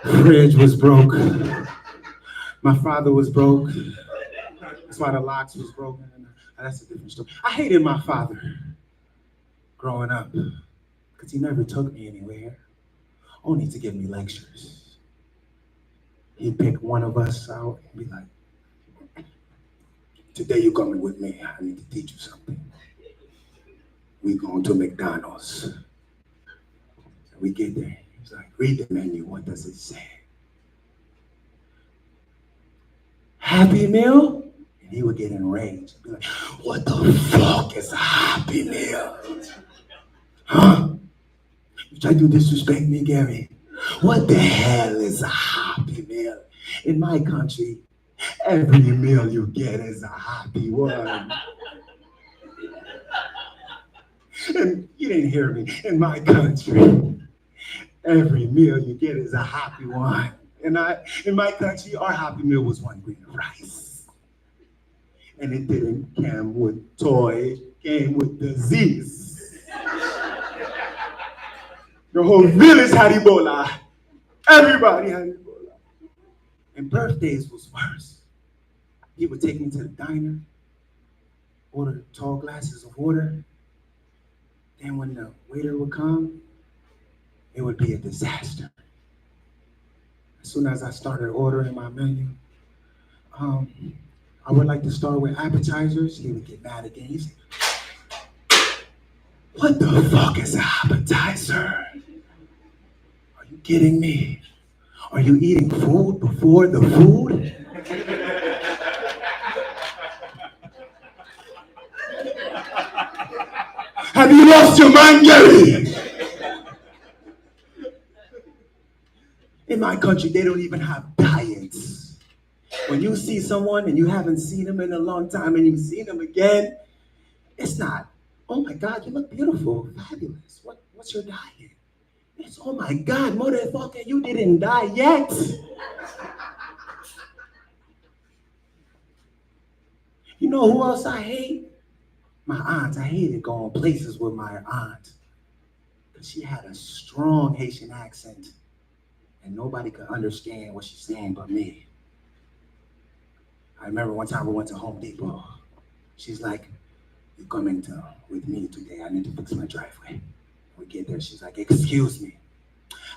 Fridge was broke. My father was broke. That's why the locks was broken. That's a different story. I hated my father growing up because he never took me anywhere, only to give me lectures. He'd pick one of us out and be like, today you're coming with me. I need to teach you something. We going to McDonald's. And we get there. He's like, read the menu. What does it say? Happy Meal? And he would get enraged. Be like, what the fuck is a Happy Meal? Huh? You try to disrespect me, Gary? What the hell is a Happy Meal? In my country, every meal you get is a happy one. And you didn't hear me. In my country, every meal you get is a happy one. And in my country, our Happy Meal was one green of rice. And it didn't come with toy, it came with disease. The whole village had Ebola. Everybody had Ebola. And birthdays was worse. He would take me to the diner, order tall glasses of water. Then when the waiter would come, it would be a disaster. As soon as I started ordering my menu, I would like to start with appetizers. He would get mad again. He'd say, what the fuck is an appetizer? Are you kidding me? Are you eating food before the food? Have you lost your mind, Gary? In my country, they don't even have diets. When you see someone and you haven't seen them in a long time and you see them again, it's not, oh my God, you look beautiful, fabulous. What's your diet? It's, oh my God, motherfucker, you didn't die yet. You know who else I hate? My aunt. I hated going places with my aunt. Because she had a strong Haitian accent. And nobody could understand what she's saying but me. I remember one time we went to Home Depot. She's like, you're coming with me today. I need to fix my driveway. We get there, she's like, excuse me.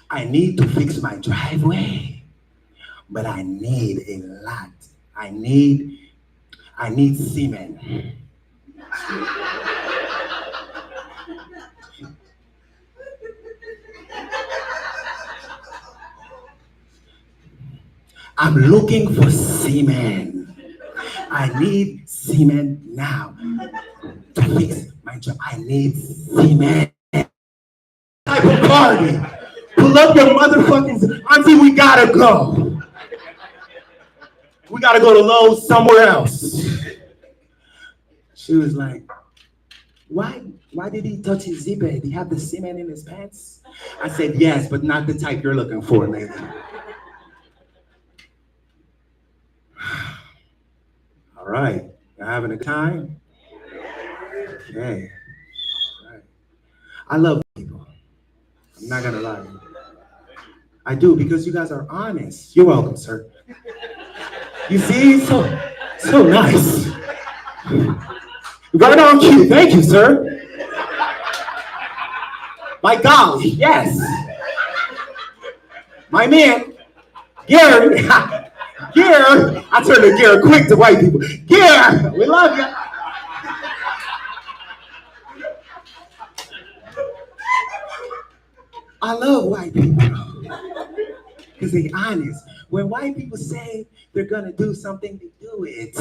I need to fix my driveway, but I need a lot. I need semen. I'm looking for semen. I need semen now to fix my job. I need semen. Type of party. Pull up your motherfucking auntie. We gotta go. We gotta go to Lowe's somewhere else. She was like, why Why did he touch his zipper? Did he have the cement in his pants? I said, yes, but not the type you're looking for, lady. All right. You're having a good time? Okay. All right. I love people. I'm not going to lie to you. I do because you guys are honest. You're welcome, sir. You see? So nice. Right on cue. Thank you, sir. My golly, yes. My man, Gary. Gary. I turn to Gary quick to white people. Gary, we love you. I love white people because they're honest. When white people say they're gonna do something, they do it.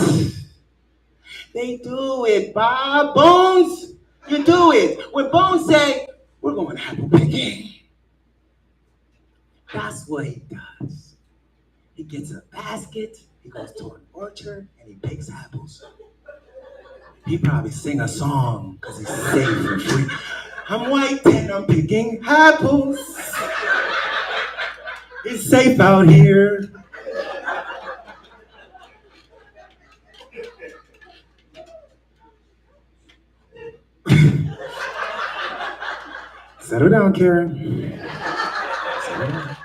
They do it, Bob. Bones, you do it. When Bones say, we're going apple picking, that's what he does. He gets a basket, he goes to an orchard, and he picks apples. He probably sing a song because he's safe and free. I'm white and I'm picking apples. It's safe out here. Settle down, Karen. Settle down.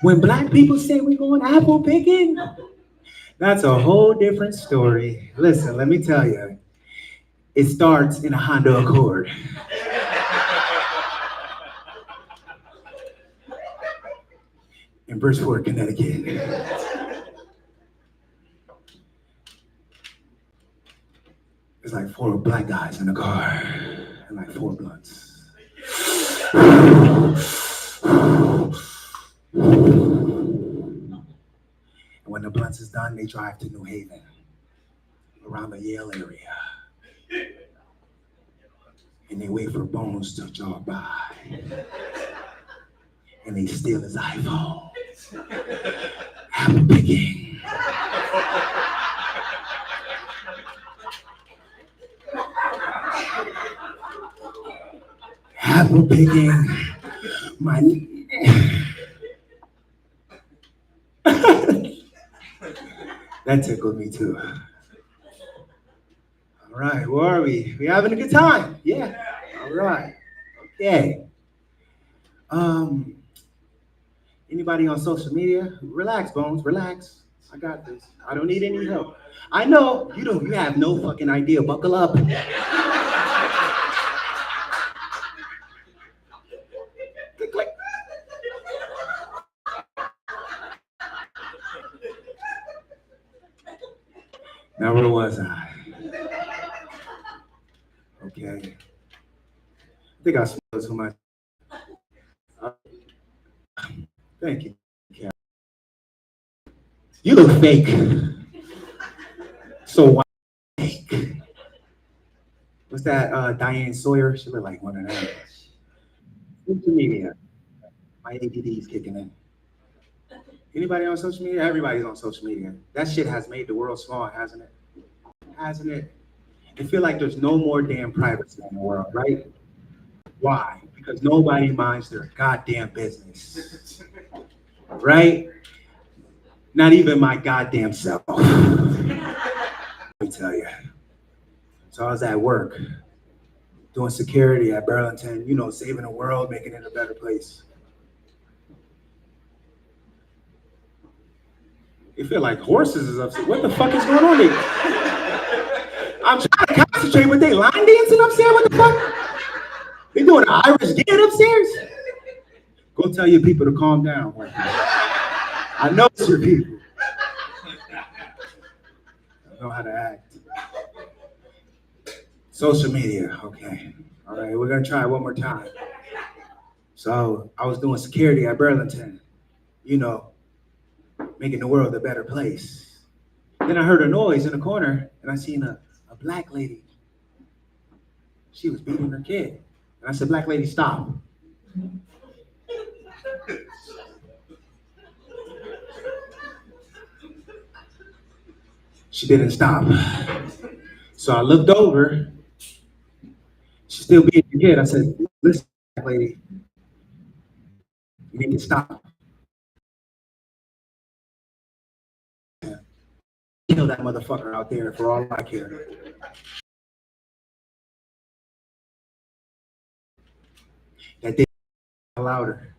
When black people say we're going apple picking, that's a whole different story. Listen, let me tell you, it starts in a Honda Accord. In Bridgeport, Connecticut. There's like 4 black guys in the car and like 4 blunts. And when the blunts is done, they drive to New Haven, around the Yale area. And they wait for Bones to jog by. And they steal his iPhone. Apple picking. Apple picking. My that tickled me too. All right, where are we? We having a good time? Yeah. All right. Okay. Anybody on social media? Relax, Bones. Relax. I got this. I don't need any help. I know you don't. You have no fucking idea. Buckle up. Click, click. Now where was I? Okay. I think I smelled too much. Thank you, Karen. You look fake. So fake. What's that? Diane Sawyer? She look like one of them. Social media. My ADD is kicking in. Anybody on social media? Everybody's on social media. That shit has made the world small, hasn't it? Hasn't it? I feel like there's no more damn privacy in the world, right? Why? Because nobody minds their goddamn business. Right? Not even my goddamn self. Let me tell you. So I was at work, doing security at Burlington, you know, saving the world, making it a better place. You feel like horses is upset. What the fuck is going on there? I'm trying to concentrate, but they line dancing upstairs. What the fuck? They doing an Irish get upstairs? Go tell your people to calm down. I know it's your people. I know how to act. Social media, okay. All right, we're gonna try it one more time. So I was doing security at Burlington, you know, making the world a better place. Then I heard a noise in the corner and I seen a black lady. She was beating her kid. And I said, black lady, stop. She didn't stop. So I looked over still being a kid. I said, listen, lady, you need to stop. Kill that motherfucker out there for all I care. That day louder.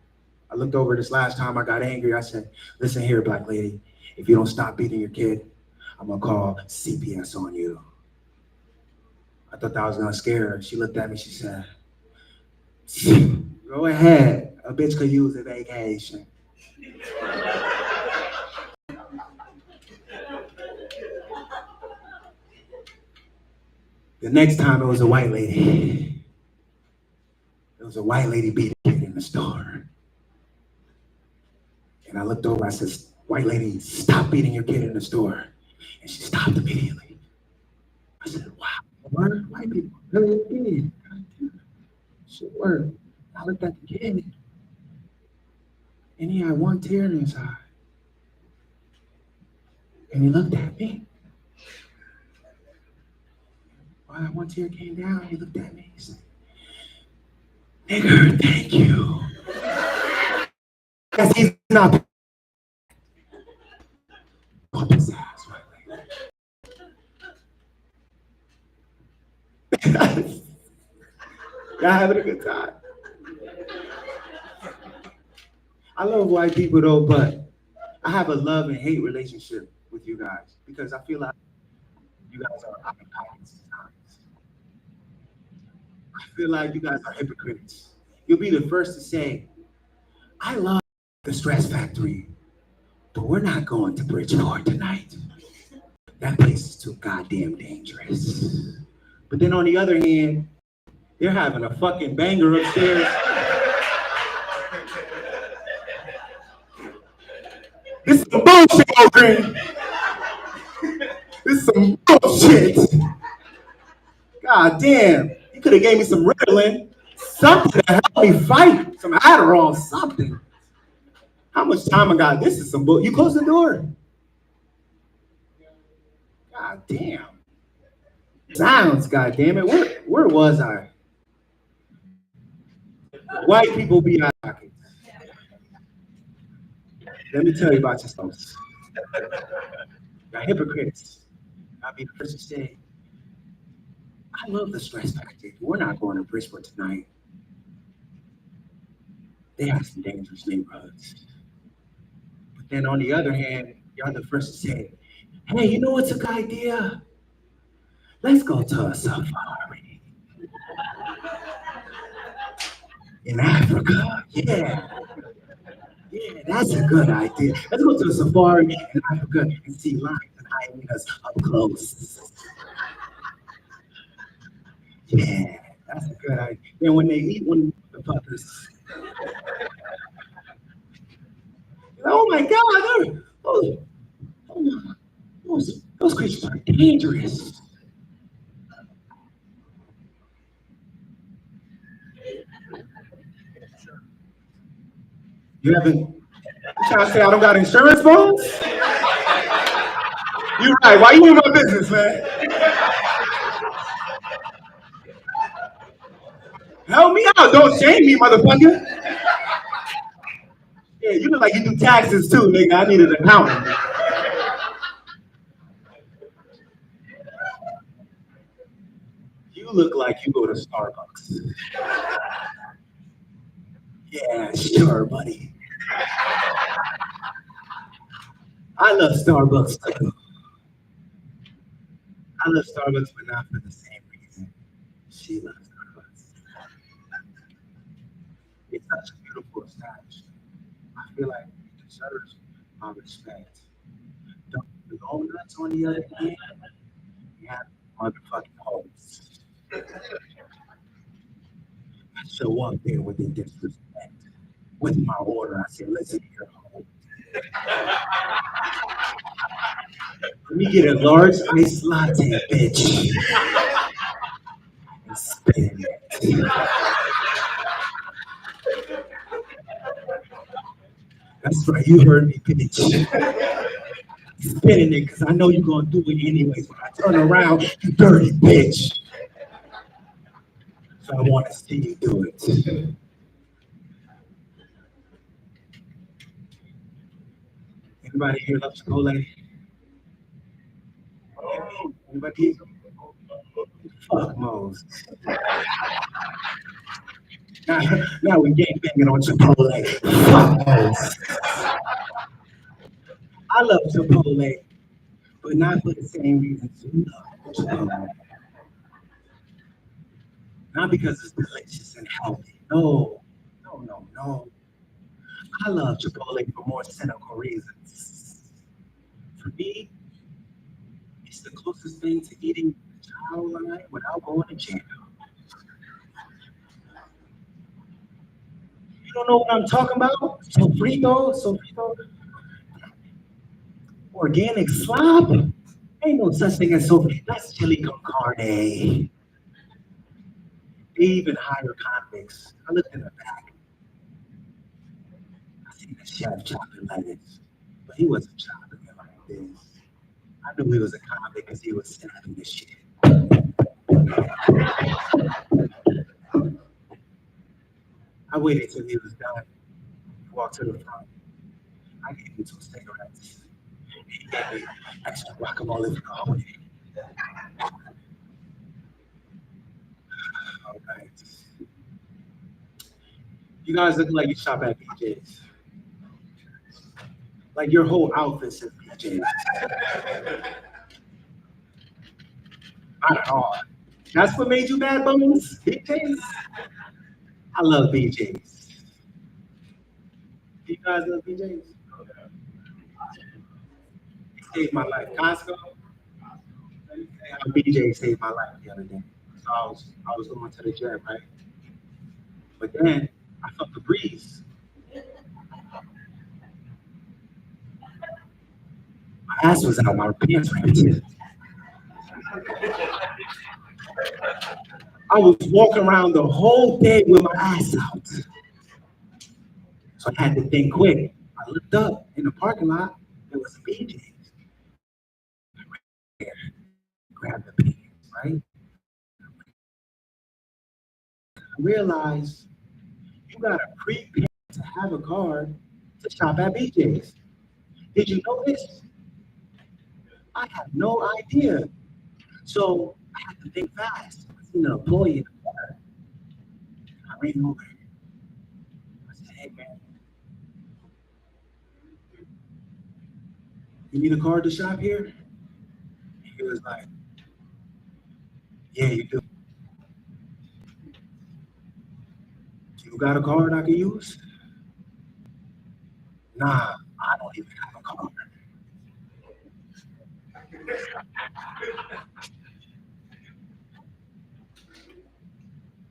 I looked over this last time I got angry. I said, listen here, black lady, if you don't stop beating your kid, I'm gonna call CPS on you. I thought that was gonna scare her. She looked at me, she said, go ahead, a bitch could use a vacation. The next time it was a white lady. It was a white lady beating a kid in the store. And I looked over, I said, white lady, stop beating your kid in the store. And she stopped immediately. I said, wow, word? White people really did. Shit worked. I looked at the kid, and he had one tear in his eye. And he looked at me. While that one tear came down, he looked at me. He said, nigger, thank you. Because he's not pump his ass, right? Y'all having a good time. I love white people though, but I have a love and hate relationship with you guys because I feel like you guys are out of pocket sometimes. I feel like you guys are hypocrites. You'll be the first to say, I love the Stress Factory, but we're not going to Bridgeport tonight. That place is too goddamn dangerous. But then on the other hand, they're having a fucking banger upstairs. This is some bullshit, Old Green. This is some bullshit. God damn. You could have gave me some Ritalin, something to help me fight, some Adderall, something. How much time I got? This is some bull. You close the door. God damn. Sounds, God damn it. Where was I? White people be out of pocket. Let me tell you about yourselves. You're hypocrites. I'll be the first to say, I love the Stress Factory. We're not going to Bridgeport tonight. They have some dangerous neighborhoods. But then on the other hand, y'all the first to say, hey, you know what's a good idea? Let's go to a safari. In Africa, yeah. Yeah, that's a good idea. Let's go to a safari in Africa and see lions and hyenas up close. Yeah, that's a good idea. Then when they eat one of the puppets, oh my God, those creatures are dangerous. You haven't, you trying to say I don't got insurance, bones? You're right. Why you in my business, man? Help me out. Don't shame me, motherfucker. Yeah, you look like you do taxes too, nigga. I need an accountant. You look like you go to Starbucks. Yeah, sure, buddy. I love Starbucks too. I love Starbucks, but not for the same reason she loves Starbucks. It's such a beautiful establishment. I feel like it deserves my respect. The donuts, on the other hand, you have motherfucking hoes. I show up there with the disrespect. With my order, I say, listen here, hoe. Let me get a large iced latte, bitch. And spin it. That's right, you heard me, bitch. Spinning it, because I know you're going to do it anyways. When I turn around, you dirty bitch. So I want to see you do it. Anybody here love Chipotle? Anybody here? Fuck Mose. Now we gang banging on Chipotle. Fuck Mose. I love Chipotle, but not for the same reasons you love Chipotle. Not because it's delicious and healthy. No, no, no, no. I love Chipotle for more cynical reasons. For me, it's the closest thing to eating child line without going to jail. You don't know what I'm talking about? Sofrito, organic slop. Ain't no such thing as sofrito. That's chili con carne. They even hire convicts. I looked in the back. I seen the chef chopping lettuce, but he wasn't chopping it like this. I knew he was a convict because he was snapping this shit. I waited till he was done. He walked to the front. I gave him 2 cigarettes. He gave me extra guacamole for the holiday. All right. You guys look like you shop at BJ's. Like your whole outfit says BJ's. Not at all. That's what made you bad bones? BJ's? I love BJ's. You guys love BJ's? It saved my life. Costco? BJ saved my life the other day. So I was going to the gym, right? But then I felt the breeze. My ass was out, my pants ripped. I was walking around the whole day with my ass out. So I had to think quick. I looked up in the parking lot, there was a BJ's. Grabbed the pants, right? I realized you gotta prepay to have a card to shop at BJ's. Did you know this? I had no idea. So I had to think fast. I seen an employee in the car. I ran over. I said, hey man, you need a card to shop here? He was like, yeah, you do. You got a card I can use? Nah, I don't even have a card.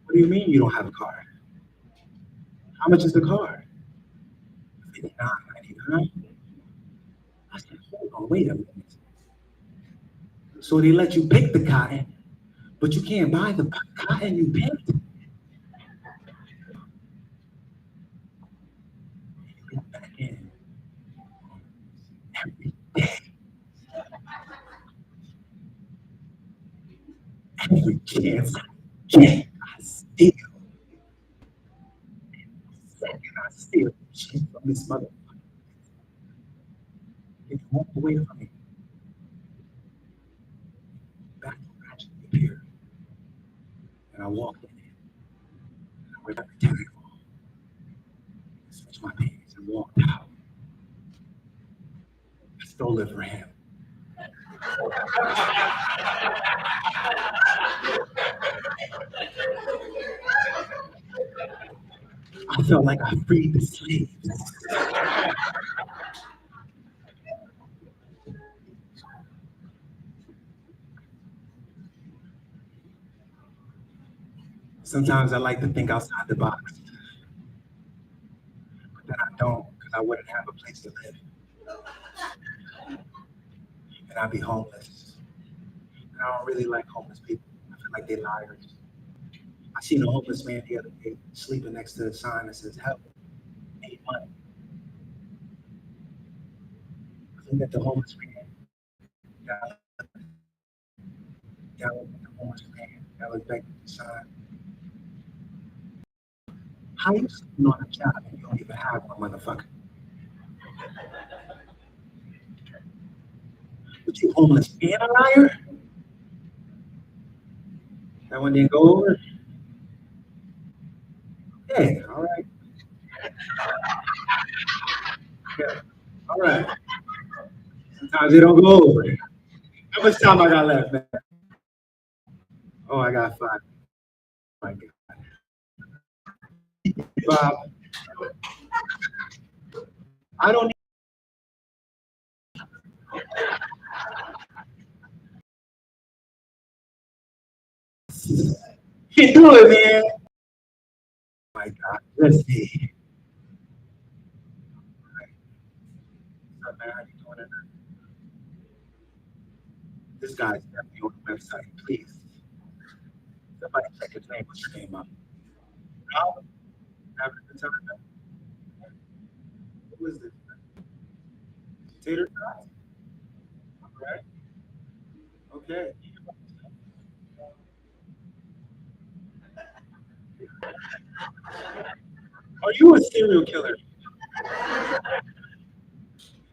What do you mean you don't have a card? How much is the card? $59.99. I said, hold on, wait a minute. So they let you pick the cotton, but you can't buy the cotton you picked? You get back in every day. Every chance I get, I steal. Second, I steal shit from this motherfucker. If you walk away from me, back to Ratchet appeared. And I walked in there. And I went back to tag off. Switched my pants and walked out. I stole it for him. I felt like I freed the slaves. Sometimes I like to think outside the box, but then I don't because I wouldn't have a place to live. And I'd be homeless. And I don't really like homeless people. I feel like they're liars. I seen a homeless man the other day sleeping next to a sign that says help, need money. I think that the homeless man, that was the homeless man that was begging the sign. How you sitting on a job and you don't even have one, motherfucker? But you homeless and a liar? That one didn't go over? Okay, all right. Yeah, all right. Sometimes they don't go over. How much time I got left, man? Oh, I got 5. My God. Bob, I don't can't do it, man. Oh my God, let's see. What's up, man? How you doing tonight? This guy's definitely on the website. Please, somebody check his name. What's your name up? No? Having a good time, man? Who is this? Tater Tots? All right. Okay. Are you a serial killer?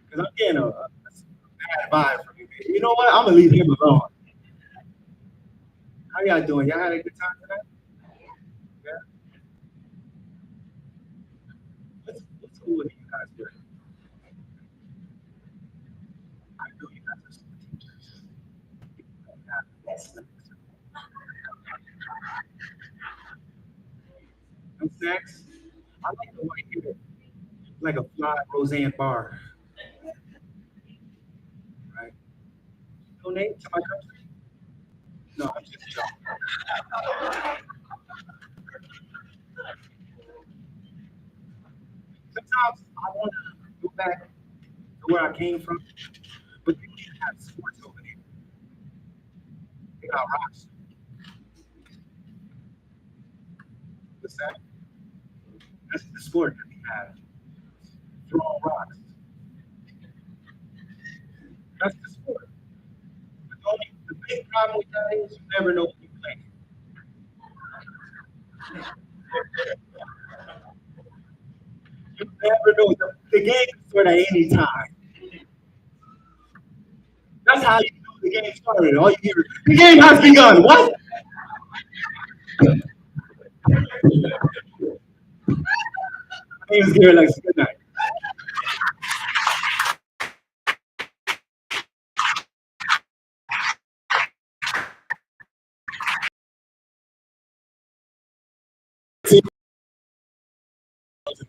Because I'm getting a bad vibe from you. You know what? I'm gonna leave him alone. How y'all doing? Y'all had a good time tonight? Yeah. What's cool with you guys doing? I know you guys are some teachers. No sex. I like the white hair. Like a fly Roseanne Barr. Right? No name to my country? No, I'm just joking. Sometimes I want to go back to where I came from, but they can't have sports over there. They got rocks. What's that? That's the sport that we have. Throwing rocks. That's the sport. But the big problem with that is you never know what you're playing. You never know. The game can start at any time. That's how you know the game started. All you hear is, the game has begun. What? My name is Gary Lex. Good night.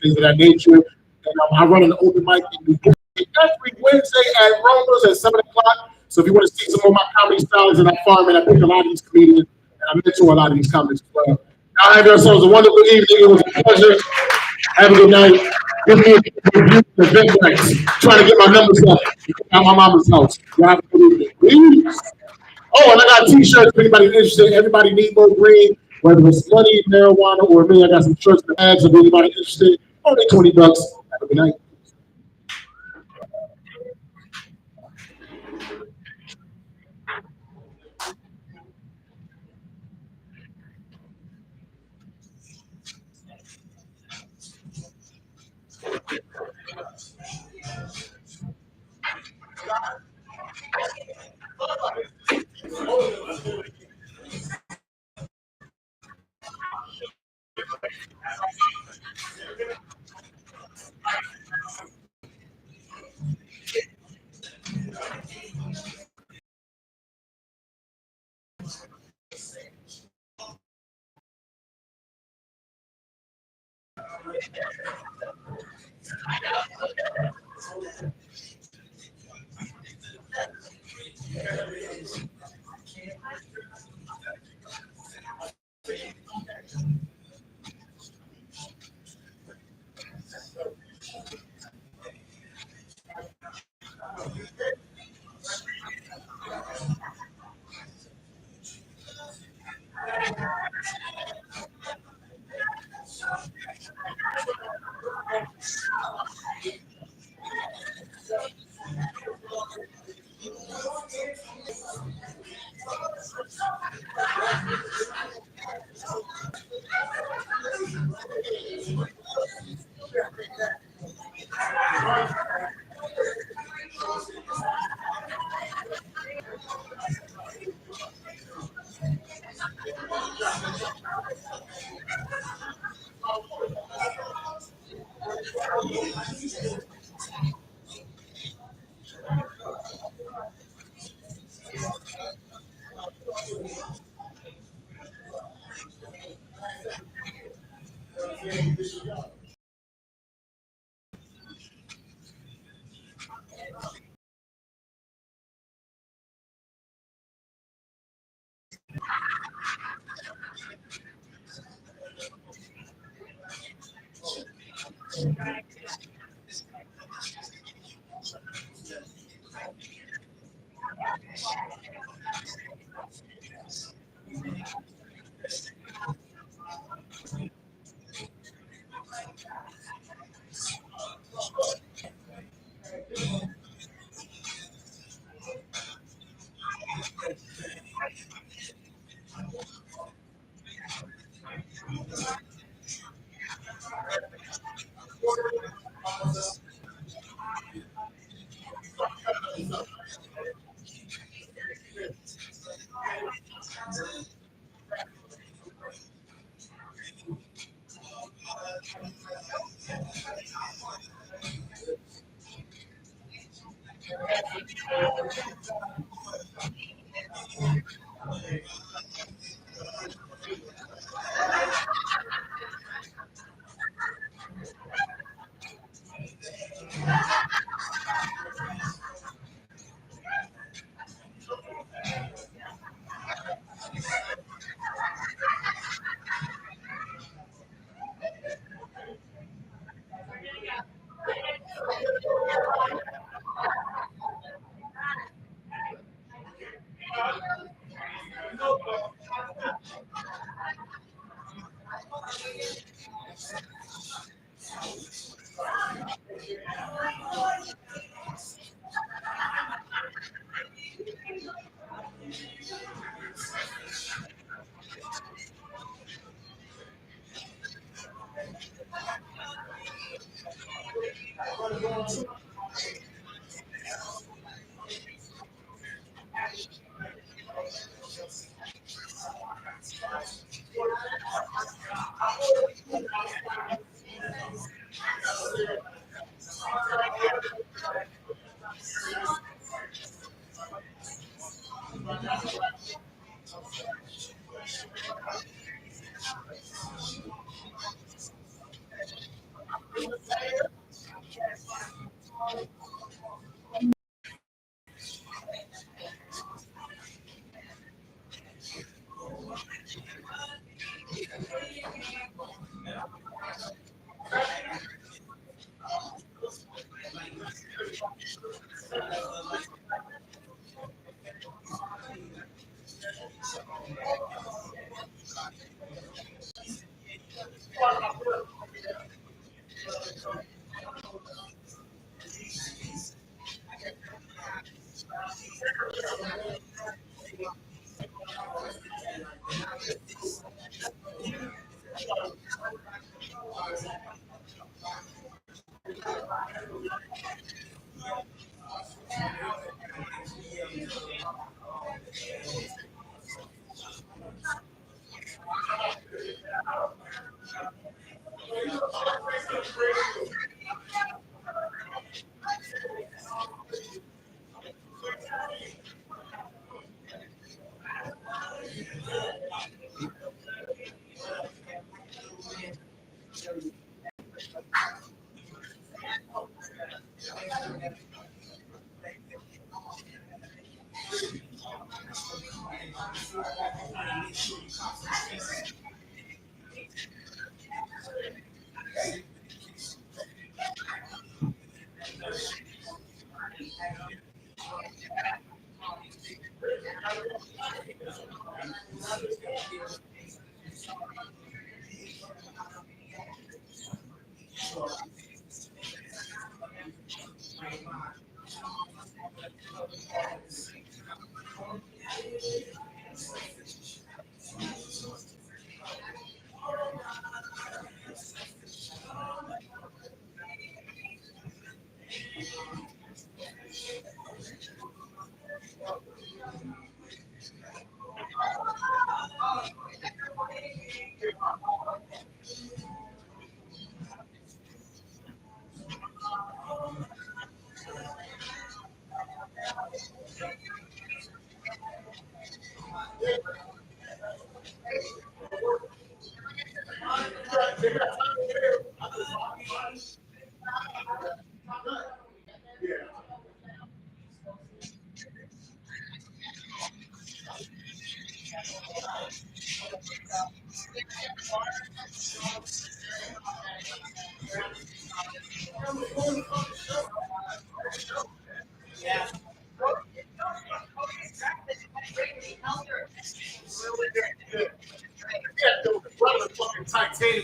Things of that nature. And I run an open mic in New York every Wednesday at Rome's at 7 o'clock. So if you want to see some of my comedy styles in that farm, and I pick a lot of these comedians, and I mentor a lot of these comics as well. Y'all have yourselves a wonderful evening. It was a pleasure. Have a good night. Give me a review for Eventbrite. Trying to get my numbers up at my mama's house. Y'all have a good evening. Please. Oh, and I got t-shirts if anybody's interested. Everybody need more green, whether it's money, marijuana, or me. I got some shirts and bags if anybody interested. Only $20. Have a good night.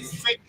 sick.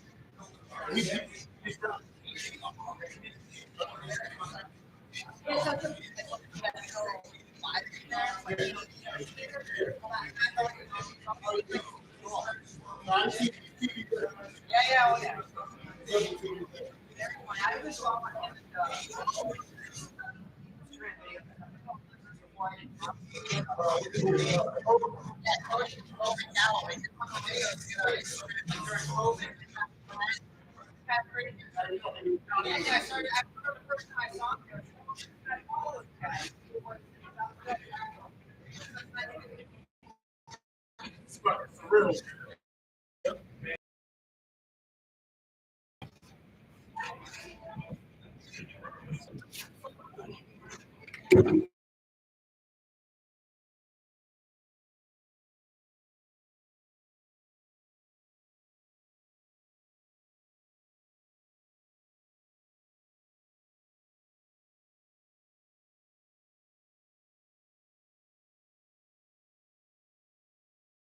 For real.